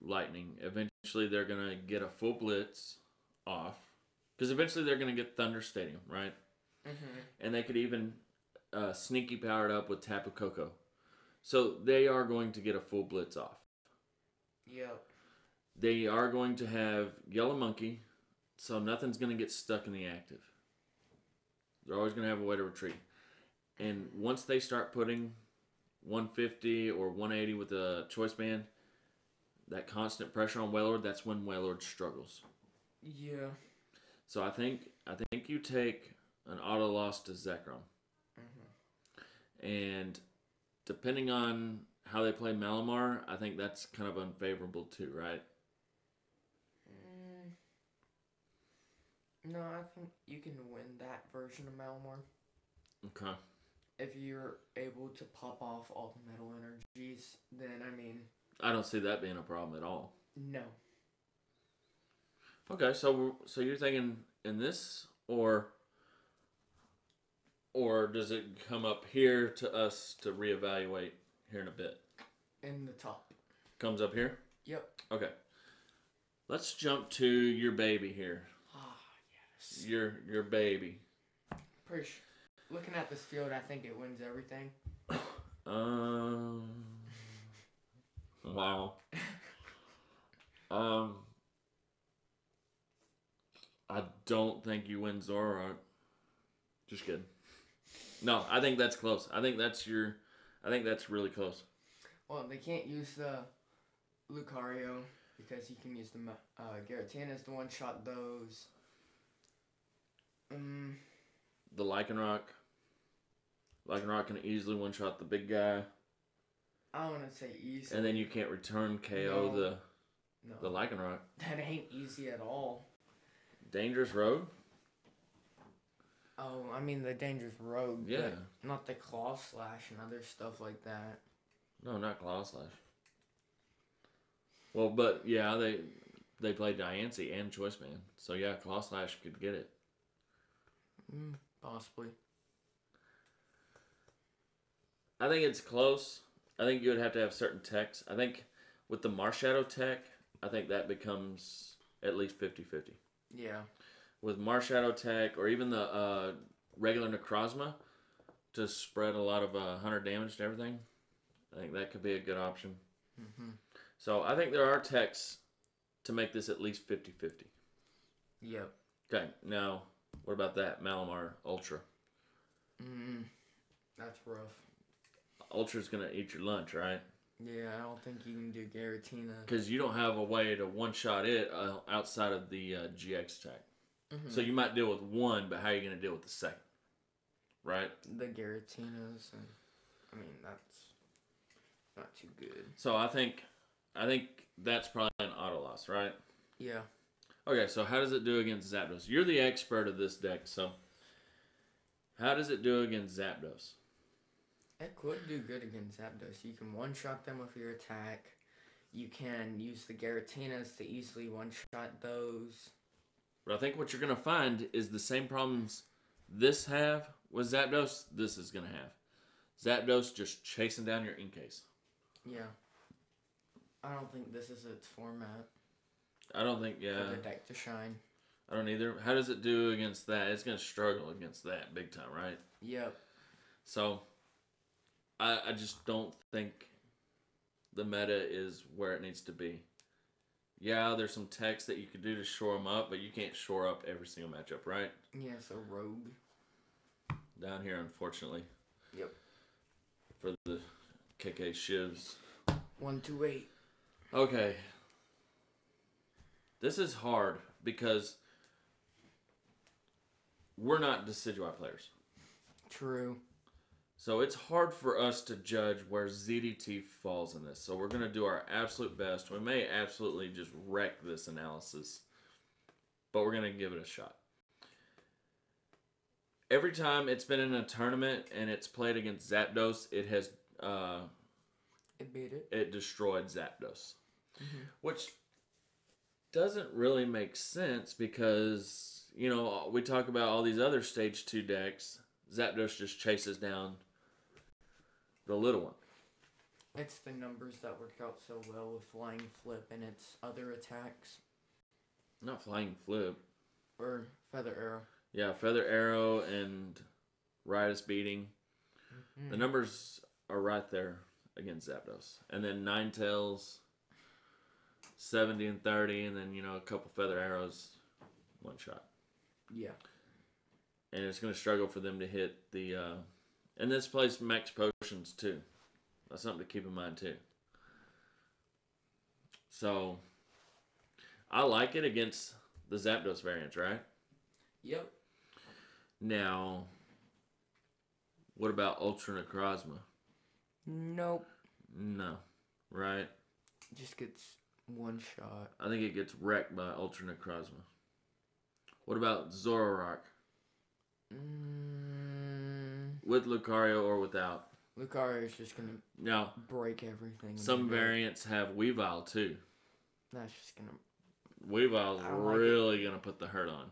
Lightning, eventually they're going to get a full blitz off. Because eventually they're going to get Thunder Stadium, right? Mm-hmm. And they could even sneaky power it up with Tapu Koko. So they are going to get a full blitz off. Yep. They are going to have Yellow Monkey, so nothing's going to get stuck in the active. They're always going to have a way to retreat. And once they start putting 150 or 180 with a choice band, that constant pressure on Wailord, that's when Wailord struggles. Yeah. So I think you take an auto loss to Zekrom. Mm-hmm. And depending on how they play Malamar, I think that's kind of unfavorable too, right? No, I think you can win that version of Malamar. Okay. If you're able to pop off all the metal energies, then I don't see that being a problem at all. No. Okay, so you're thinking in this, or does it come up here to us to reevaluate here in a bit? In the top. Comes up here? Yep. Okay. Let's jump to your baby here. Ah, yes. Your baby. Pretty sure. Looking at this field, I think it wins everything. Wow. I don't think you win Zoroark. Just kidding. No, I think that's close. I think that's really close. Well, they can't use the Lucario because you can use the Giratina to one-shot those. The Lycanroc. Lycanroc can easily one-shot the big guy. I don't want to say easy. And then you can't return KO the Lycanroc. That ain't easy at all. Dangerous Road? Oh, I mean the Dangerous Rogue. Yeah. But not the Claw Slash and other stuff like that. No, not Claw Slash. Well, but yeah, they played Diancie and Choice Band. So yeah, Claw Slash could get it. Possibly. I think it's close. I think you would have to have certain techs. I think with the Marshadow tech, I think that becomes at least 50-50. Yeah. With Marshadow tech or even the regular Necrozma to spread a lot of 100 damage to everything, I think that could be a good option. Mm-hmm. So I think there are techs to make this at least 50-50. Yep. Okay, now what about that Malamar Ultra? That's rough. Ultra's going to eat your lunch, right? Yeah, I don't think you can do Giratina. Because you don't have a way to one-shot it outside of the GX tech. Mm-hmm. So you might deal with one, but how are you going to deal with the second? Right? The Giratinas, and I mean, that's not too good. So I think that's probably an auto loss, right? Yeah. Okay, so how does it do against Zapdos? You're the expert of this deck, so how does it do against Zapdos? It could do good against Zapdos. You can one-shot them with your attack. You can use the Giratinas to easily one-shot those. But I think what you're going to find is the same problems this have with Zapdos, this is going to have. Zapdos just chasing down your Inkase. Yeah. I don't think this is its format. I don't think, yeah. For the deck to shine. I don't either. How does it do against that? It's going to struggle against that big time, right? Yep. So, I just don't think the meta is where it needs to be. Yeah, there's some techs that you could do to shore them up, but you can't shore up every single matchup, right? Yeah, so Rogue. Down here, unfortunately. Yep. For the KK Shivs. 128. Okay. This is hard because we're not Decidueye players. True. So it's hard for us to judge where ZDT falls in this. So we're going to do our absolute best. We may absolutely just wreck this analysis, but we're going to give it a shot. Every time it's been in a tournament and it's played against Zapdos, it has it beat it. It destroyed Zapdos, which doesn't really make sense because, you know, we talk about all these other Stage 2 decks. Zapdos just chases down the little one. It's the numbers that work out so well with Flying Flip and its other attacks. Not Flying Flip. Or Feather Arrow. Yeah, Feather Arrow and Riotous Beating. The numbers are right there against Zapdos. And then Ninetales, 70 and 30, and then, you know, a couple Feather Arrows, one shot. Yeah. And it's going to struggle for them to hit the... and this plays Max Potions, too. That's something to keep in mind, too. So, I like it against the Zapdos variants, right? Yep. Now, what about Ultra Necrozma? Nope. No. Right? Just gets one shot. I think it gets wrecked by Ultra Necrozma. What about Zoroark? With Lucario or without? Lucario is just going to break everything. Some variants have Weavile too. That's just going to... Weavile's really going to put the hurt on.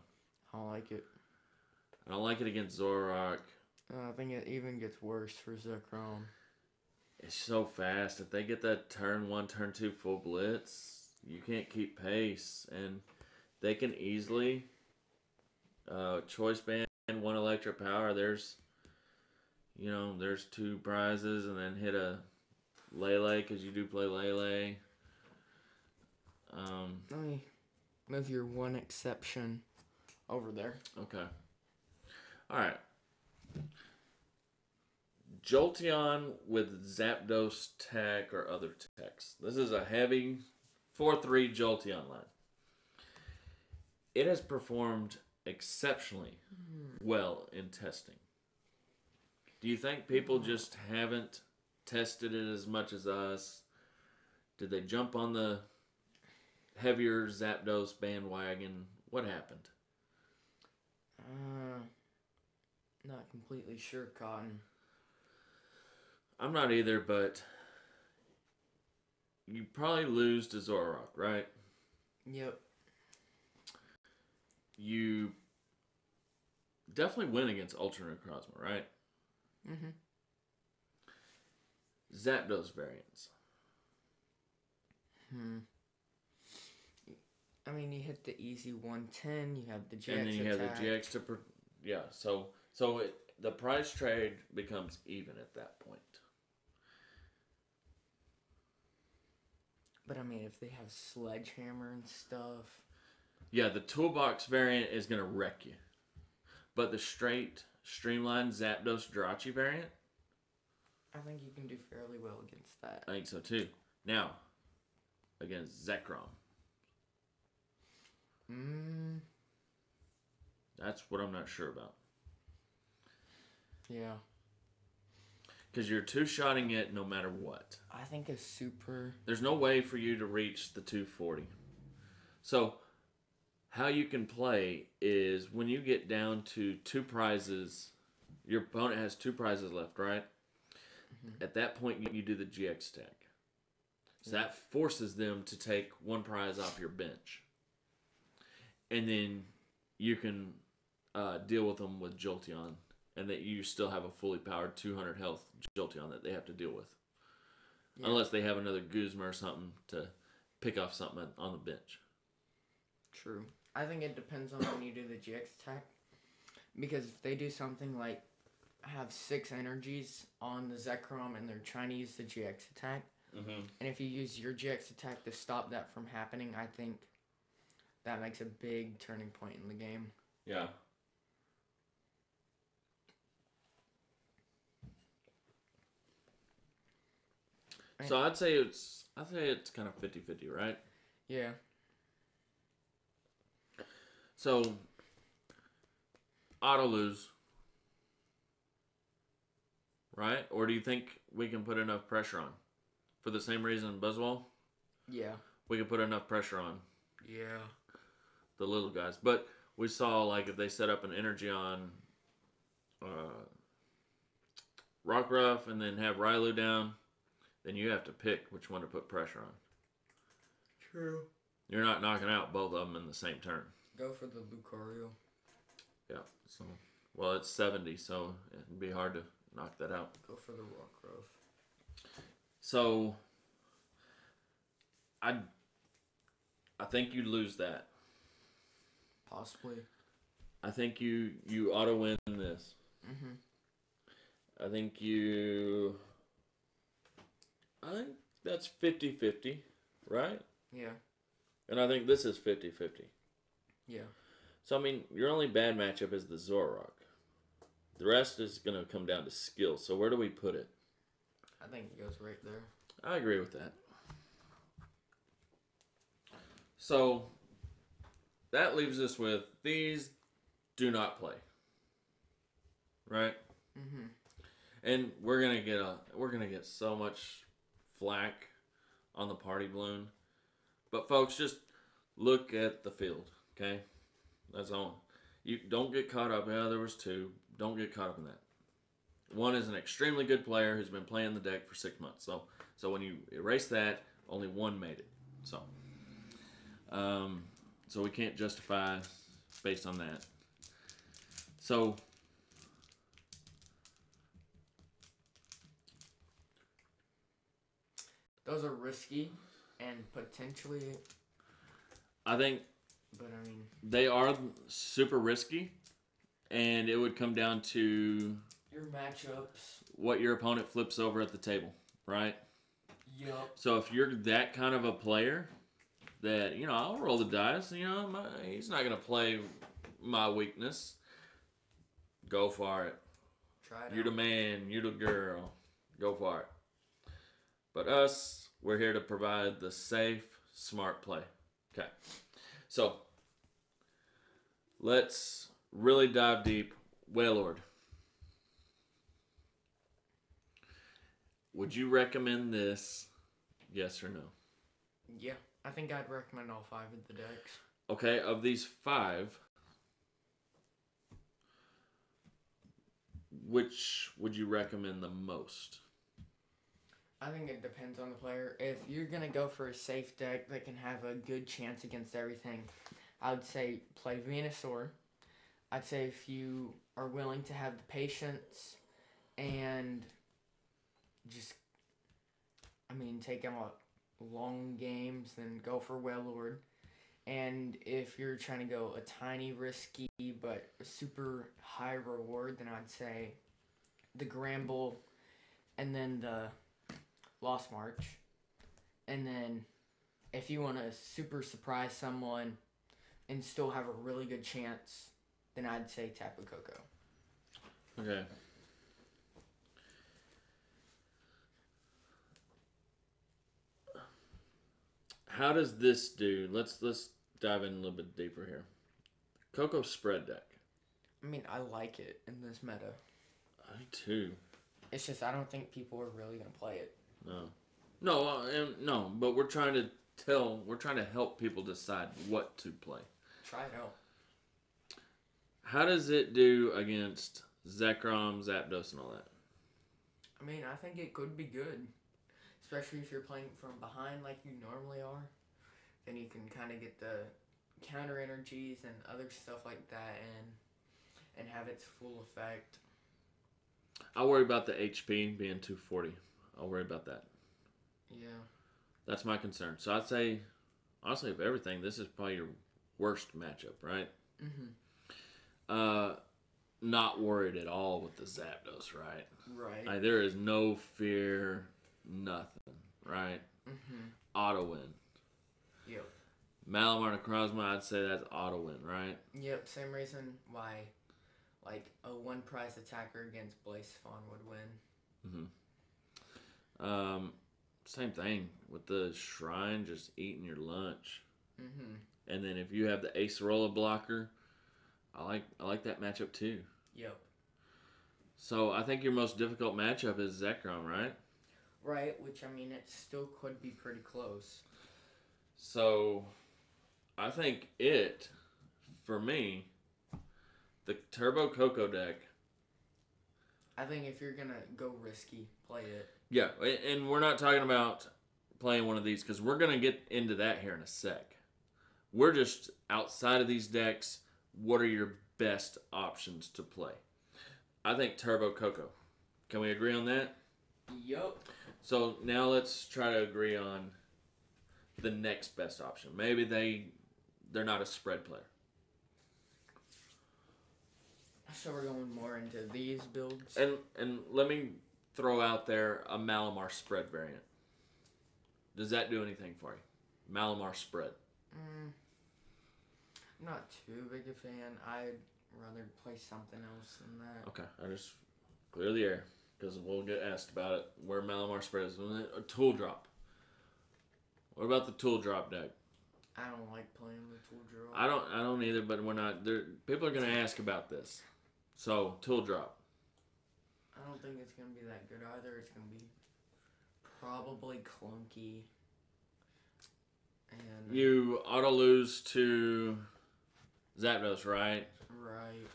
I don't like it. I don't like it against Zoroark. I think it even gets worse for Zekrom. It's so fast. If they get that turn 1, turn 2 full blitz, you can't keep pace. And they can easily choice band 1 electric power. There's 2 prizes and then hit a Lele, because you do play Lele. Let me move your one exception over there. Okay. All right. Jolteon with Zapdos tech or other techs. This is a heavy 4-3 Jolteon line. It has performed exceptionally well in testing. Do you think people just haven't tested it as much as us? Did they jump on the heavier Zapdos bandwagon? What happened? Not completely sure, Cotton. I'm not either, but you probably lose to Zoroark, right? Yep. You definitely win against Ultra Necrozma, right? Mm-hmm. Zapdos variants. I mean, you hit the easy 110. You have the GX And then you attack. have the GX to... the price trade becomes even at that point. But I mean, if they have Sledgehammer and stuff. Yeah, the Toolbox variant is going to wreck you. But the straight, streamlined Zapdos Jirachi variant? I think you can do fairly well against that. I think so too. Now, against Zekrom. That's what I'm not sure about. Yeah. Because you're two-shotting it no matter what. I think a super... There's no way for you to reach the 240. So, how you can play is when you get down to 2 prizes, your opponent has 2 prizes left, right? Mm-hmm. At that point, you do the GX stack. So that forces them to take 1 prize off your bench. And then you can deal with them with Jolteon. And that you still have a fully powered 200 health Jolteon that they have to deal with. Yeah. Unless they have another Guzma or something to pick off something on the bench. True. I think it depends on when you do the GX attack. Because if they do something like have 6 energies on the Zekrom and they're trying to use the GX attack, and if you use your GX attack to stop that from happening, I think that makes a big turning point in the game. Yeah. So I'd say it's kind of 50-50, right? Yeah. So auto lose, right? Or do you think we can put enough pressure on? For the same reason Buzzwole? Yeah. We can put enough pressure on. Yeah. The little guys. But we saw, like, if they set up an energy on Rockruff and then have Railu down, then you have to pick which one to put pressure on. True. You're not knocking out both of them in the same turn. Go for the Lucario. Yeah. So, well, it's 70, so it'd be hard to knock that out. Go for the Rockruff. So, I think you lose that. Possibly. I think you auto win this. I think that's 50-50, right? Yeah. And I think this is 50-50. Yeah. So, I mean, your only bad matchup is the Zoroark. The rest is going to come down to skill. So, where do we put it? I think it goes right there. I agree with that. So, that leaves us with these do not play. Right? And we're gonna get so much flack on the party balloon. But folks, just look at the field, okay? That's all. You don't get caught up. Yeah, there was 2. Don't get caught up in that. One is an extremely good player who's been playing the deck for 6 months. So when you erase that, only 1 made it. So we can't justify based on that. So those are risky and potentially. I think. But I mean. They are super risky, and it would come down to your matchups. What your opponent flips over at the table, right? Yup. So if you're that kind of a player, that I'll roll the dice. He's not gonna play my weakness. Go for it. Try it You're the out. man. You're the girl. Go for it. But us, we're here to provide the safe, smart play. Okay. So let's really dive deep. Wailord. Would you recommend this? Yes or no? Yeah, I think I'd recommend all 5 of the decks. Okay, of these 5, which would you recommend the most? I think it depends on the player. If you're going to go for a safe deck that can have a good chance against everything, I would say play Venusaur. I'd say if you are willing to have the patience and just, take out long games, then go for Wailord. And if you're trying to go a tiny risky but a super high reward, then I'd say the Gramble and then the Lost March. And then if you want to super surprise someone and still have a really good chance, then I'd say Tapu Koko. Okay. How does this do? Let's dive in a little bit deeper here. Coco spread deck. I like it in this meta. I too. It's just I don't think people are really gonna play it. No, but we're trying to help people decide what to play. Try it out. How does it do against Zekrom, Zapdos, and all that? I think it could be good. Especially if you're playing from behind like you normally are. Then you can kind of get the counter energies and other stuff like that and have its full effect. I worry about the HP being 240. I'll worry about that. Yeah. That's my concern. So I'd say, honestly, of everything, this is probably your worst matchup, right? Mm-hmm. Not worried at all with the Zapdos, right? Right. Like, there is no fear, nothing, right? Mm-hmm. Auto win. Yep. Malamar and Necrozma, I'd say that's auto win, right? Yep. Same reason why, like, a one prize attacker against Blazephon would win. Mm-hmm. Same thing with the Shrine, just eating your lunch. Mm-hmm. And then if you have the Acerola blocker, I like that matchup too. Yep. So I think your most difficult matchup is Zekrom, right? Right, which it still could be pretty close. So I think for me, the Turbo Coco deck. I think if you're gonna go risky, play it. Yeah, and we're not talking about playing one of these because we're gonna get into that here in a sec. We're just outside of these decks. What are your best options to play? I think Turbo Coco. Can we agree on that? Yup. So now let's try to agree on the next best option. Maybe they're not a spread player. So we're going more into these builds. And let me throw out there a Malamar spread variant. Does that do anything for you? Malamar spread. I'm not too big a fan. I'd rather play something else than that. Okay, I just clear the air because we'll get asked about it. Where Malamar spread is a tool drop. What about the tool drop deck? I don't like playing the tool drop. I don't either, but we're not. People are gonna ask about this. So tool drop. I don't think it's gonna be that good either. It's gonna be probably clunky. And You auto lose to Zapdos, right? right.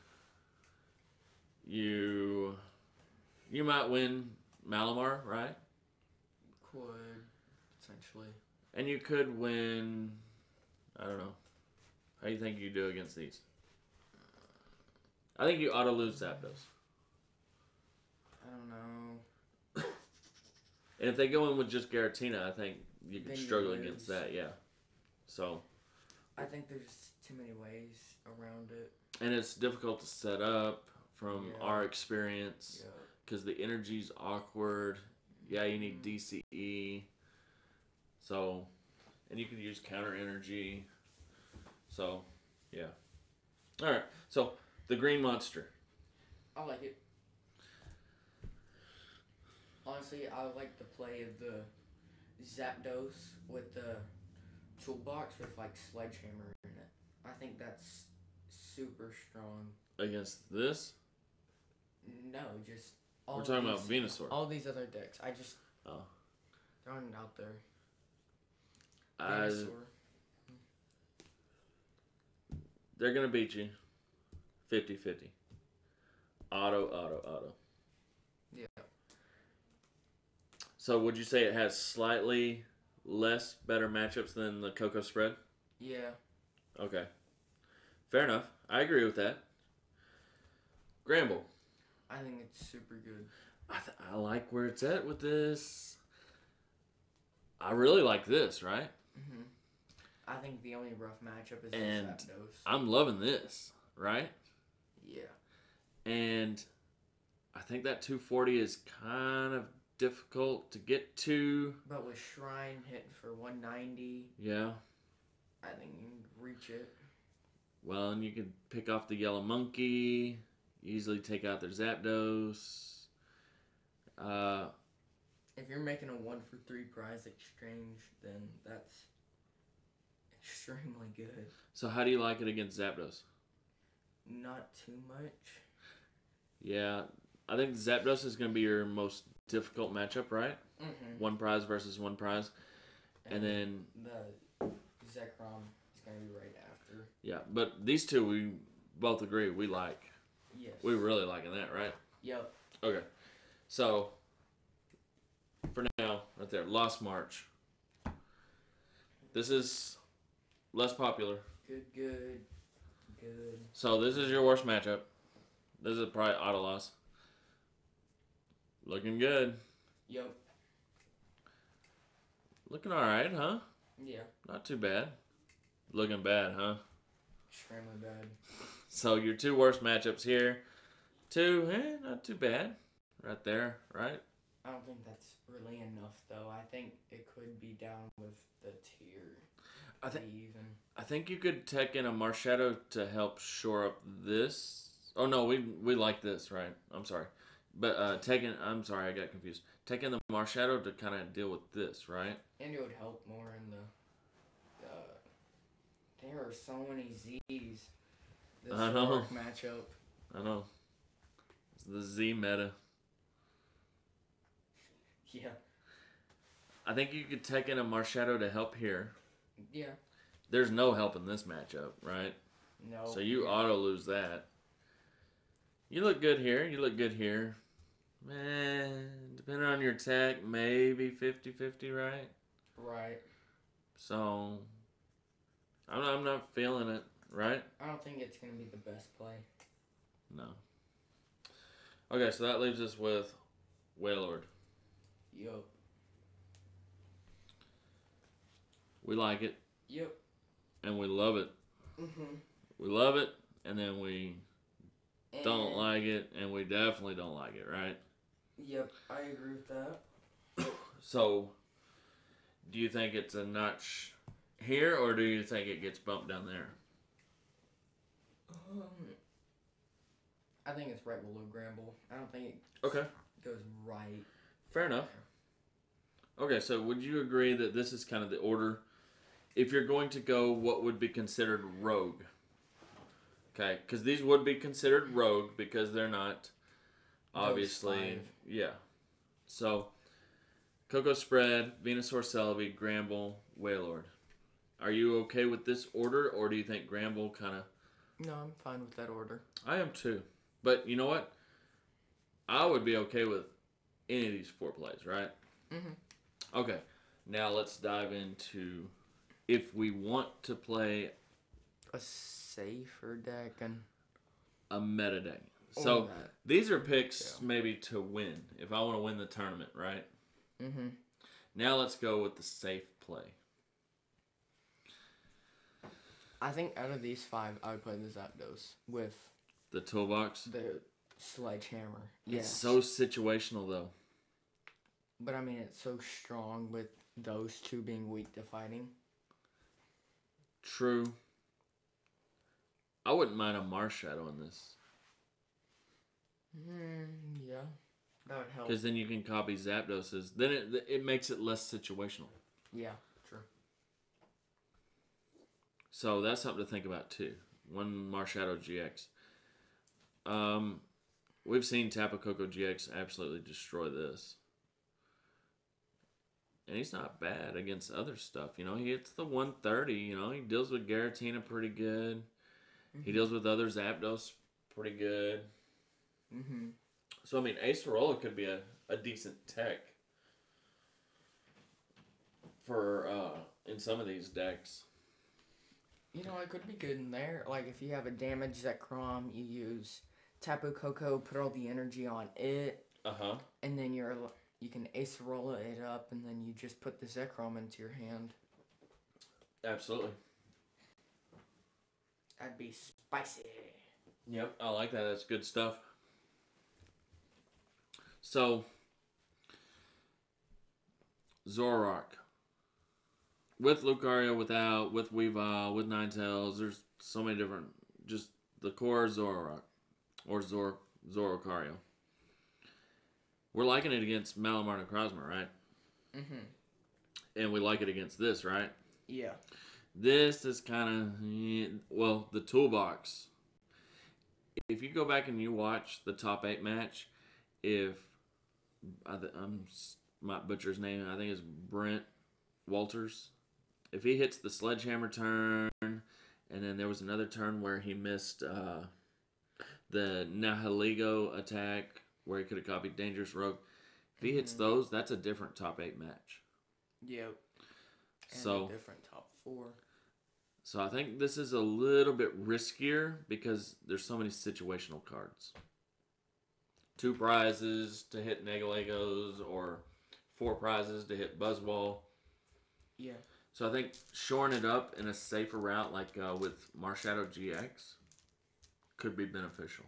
You might win Malamar, right? Could potentially. And you could win. I don't know. How do you think you do against these? I think you auto lose Zapdos. I don't know. And if they go in with just Garatina, I think you could Then you struggle lose. against that. Yeah. So. I think there's too many ways around it. And it's difficult to set up from our experience Yeah. because the energy's awkward. Yeah, you need DCE. So, and you can use counter energy. So, yeah. All right. So, the green monster. I like it. Honestly, I like the play of the Zapdos with the toolbox with like Sledgehammer in it. I think that's super strong. Against this? No, just We're talking about Venusaur. All these other decks. I just throwing it out there. Venusaur. They're gonna beat you. 50-50. Auto. Yeah. So would you say it has slightly less better matchups than the Coco spread? Yeah. Okay. Fair enough. I agree with that. Gramble. I think it's super good. I like where it's at with this. I really like this, right? Mm-hmm. I think the only rough matchup is and the Zapdos. I'm loving this, right? Yeah. And I think that 240 is kind of difficult to get to. But with Shrine hitting for 190, yeah, I think you can reach it. Well, and you can pick off the Yellow Monkey, easily take out their Zapdos. If you're making a 1-for-3 prize exchange, then that's extremely good. So how do you like it against Zapdos? Not too much. Yeah, I think Zapdos is going to be your most difficult matchup, right? Mm-hmm. One prize versus one prize. And then the Zekrom is going to be right after. Yeah, but these two we both agree we like. Yes. We really liking that, right? Yep. Okay. So, for now, right there, Lost March. This is less popular. Good. So, this is your worst matchup. This is probably auto loss. Looking good. Yep. Looking alright, huh? Yeah. Not too bad. Looking bad, huh? Extremely bad. So, your two worst matchups here. Two, not too bad. Right there, right? I don't think that's really enough, though. I think it could be down with the tier. I think you could tech in a Marshadow to help shore up this. Oh no, we like this, right? I'm sorry, but I'm sorry, I got confused. Taking the Marshadow to kind of deal with this, right? And it would help more in the. There are so many Z's. This Zork matchup. I know. It's the Z meta. Yeah. I think you could take in a Marshadow to help here. Yeah. There's no help in this matchup, right? No. So you auto lose that. You look good here. You look good here. Man, depending on your tech, maybe 50-50, right? Right. So, I'm not feeling it, right? I don't think it's going to be the best play. No. Okay, so that leaves us with Wailord. Yup. We like it. Yep. And we love it. Mm-hmm. We love it, and then we don't like it, and we definitely don't like it, right? Yep, I agree with that. So, do you think it's a notch here, or do you think it gets bumped down there? I think it's right below Gramble. I don't think it goes right. Fair enough. Okay, so would you agree that this is kind of the order? If you're going to go what would be considered rogue. Okay, because these would be considered rogue because they're not obviously. Yeah. So, Coco Spread, Venusaur Celebi, Gramble, Wailord. Are you okay with this order, or do you think Gramble kind of... No, I'm fine with that order. I am too. But you know what? I would be okay with any of these four plays, right? Mm-hmm. Okay. Now let's dive into if we want to play a safer deck and a meta deck. So these are picks maybe to win. If I want to win the tournament, right? Mm-hmm. Now let's go with the safe play. I think out of these five, I would play the Zapdos with the toolbox. The Sledgehammer. It's so situational though. But I mean, it's so strong with those two being weak to fighting. True. I wouldn't mind a Marshadow in this. Yeah. That would help. Because then you can copy Zapdos's. Then it makes it less situational. Yeah, true. So that's something to think about too. One Marshadow GX. We've seen Tapu Koko GX absolutely destroy this. And he's not bad against other stuff. You know, he hits the 130. You know, he deals with Giratina pretty good. He deals with other Zapdos pretty good. So, I mean, Acerola could be a decent tech for in some of these decks. You know, it could be good in there. Like, if you have a damaged Zekrom, you use Tapu Koko, put all the energy on it. And then you can Acerola it up, and then you just put the Zekrom into your hand. Absolutely. That'd be spicy. Yep, I like that. That's good stuff. So, Zoroark. With Lucario, without, with Weavile, with Ninetales, there's so many different, just the core Zoroark. Or Zorocario. We're liking it against Malamar and Necrozma, right? And we like it against this, right? Yeah. This is kind of, well, the toolbox. If you go back and you watch the top 8 match, if, I might butcher his name, I think it's Brent Walters. If he hits the Sledgehammer turn, and then there was another turn where he missed the Nahaligo attack, where he could have copied Dangerous Rogue. If he hits those, that's a different top 8 match. Yep. And so a different top 4. So I think this is a little bit riskier because there's so many situational cards. 2 prizes to hit Negalegos or 4 prizes to hit Buzzwole. Yeah. So I think shoring it up in a safer route like with Marshadow GX could be beneficial.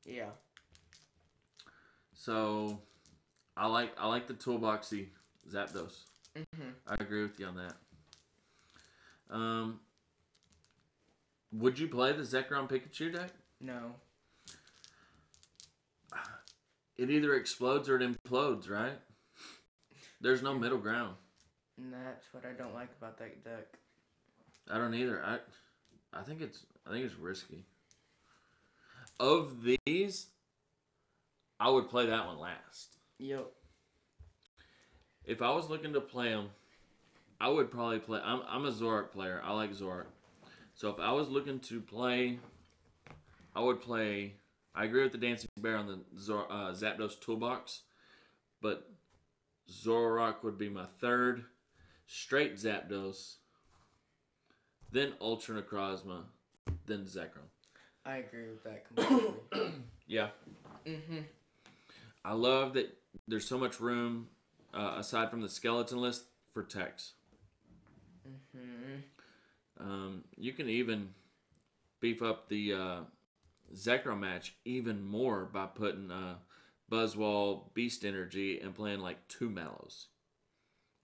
Yeah. So I like the toolboxy Zapdos. I agree with you on that. Would you play the Zekrom Pikachu deck? No. It either explodes or it implodes, right? There's no middle ground. And that's what I don't like about that deck. I don't either. I think it's risky. Of these, I would play that one last. Yep. If I was looking to play them, I would probably play. I'm a Zoroark player. I like Zoroark. So if I was looking to play, I would play. I agree with the Dancing Bear on the Zapdos toolbox, but Zoroark would be my third. Straight Zapdos, then Ultra Necrozma, then Zekrom. I agree with that completely. Yeah. I love that there's so much room, aside from the skeleton list, for text. You can even beef up the Zekrom match even more by putting Buzzwole, Beast Energy, and playing like 2 Mallows.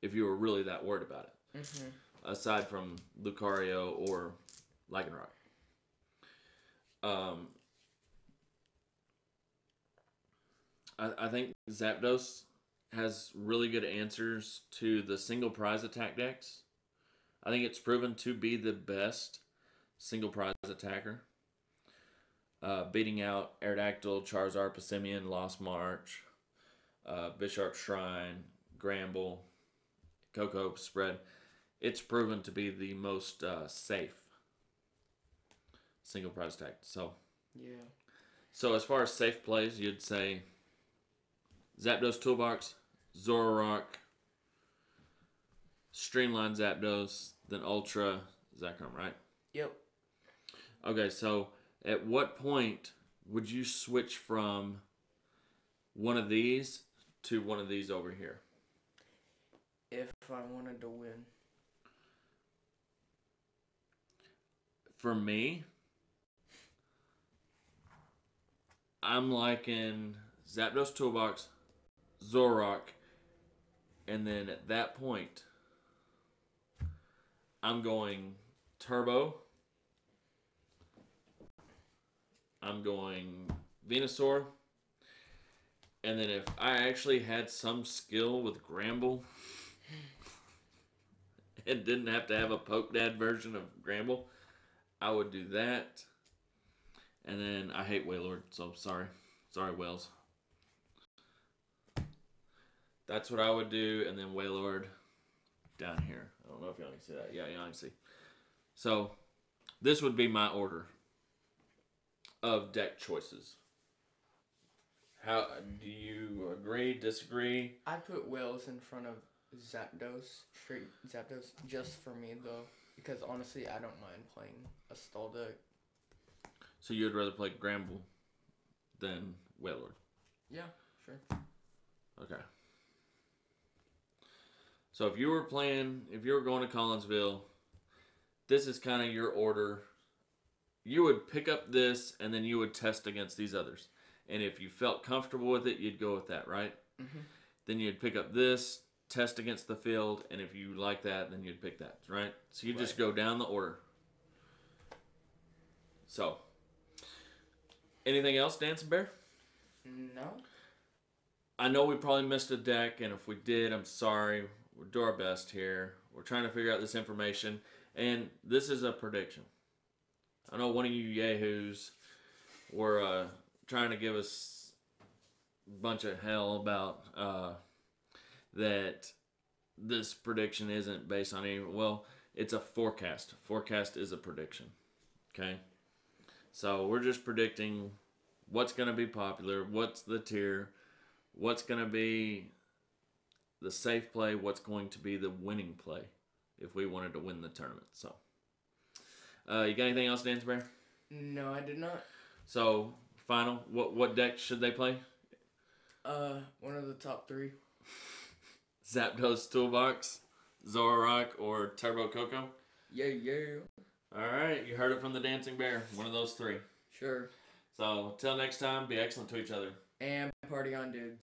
If you were really that worried about it. Aside from Lucario or Lycanroc. I think Zapdos has really good answers to the single prize attack decks. I think it's proven to be the best single prize attacker. Beating out Aerodactyl, Charizard, Passimian, Lost March, Bisharp Shrine, Gramble, Coco spread. It's proven to be the most safe single prize attack. So, yeah. So as far as safe plays, you'd say Zapdos Toolbox, Zoroark, Streamline Zapdos, then Ultra Zekrom, right? Yep. Okay, so at what point would you switch from one of these to one of these over here? If I wanted to win. For me, I'm liking Zapdos Toolbox, Zoroark, and then at that point, I'm going Turbo. I'm going Venusaur. And then if I actually had some skill with Gramble and didn't have to have a Poke Dad version of Gramble, I would do that. And then I hate Wailord, so sorry. Sorry, Wales. That's what I would do, and then Wailord down here. I don't know if y'all can see that. Yeah, y'all can see. So, this would be my order of deck choices. How do you agree, disagree? I put Wales in front of Zapdos, straight Zapdos, just for me though, because honestly, I don't mind playing a stall deck. So you'd rather play Gramble than Wailord? Yeah, sure. Okay. So if you were going to Collinsville, this is kind of your order. You would pick up this, and then you would test against these others. And if you felt comfortable with it, you'd go with that, right? Mm-hmm. Then you'd pick up this, test against the field, and if you like that, then you'd pick that, right? So you just go down the order. So, anything else, Dancing Bear? No. I know we probably missed a deck, and if we did, I'm sorry. We'll do our best here. We're trying to figure out this information, and this is a prediction. I know one of you yahoos were trying to give us a bunch of hell about that this prediction isn't based on any... Well, it's a forecast. Forecast is a prediction. Okay? So we're just predicting what's going to be popular, what's the tier, what's going to be the safe play, what's going to be the winning play if we wanted to win the tournament. So, you got anything else, Dance Bear? No, I did not. So, final, what deck should they play? One of the top 3. Zapdos Toolbox, Zoroark, or Turbo Coco? Yeah. All right, you heard it from the Dancing Bear. One of those 3. Sure. So, till next time, be excellent to each other. And party on, dudes.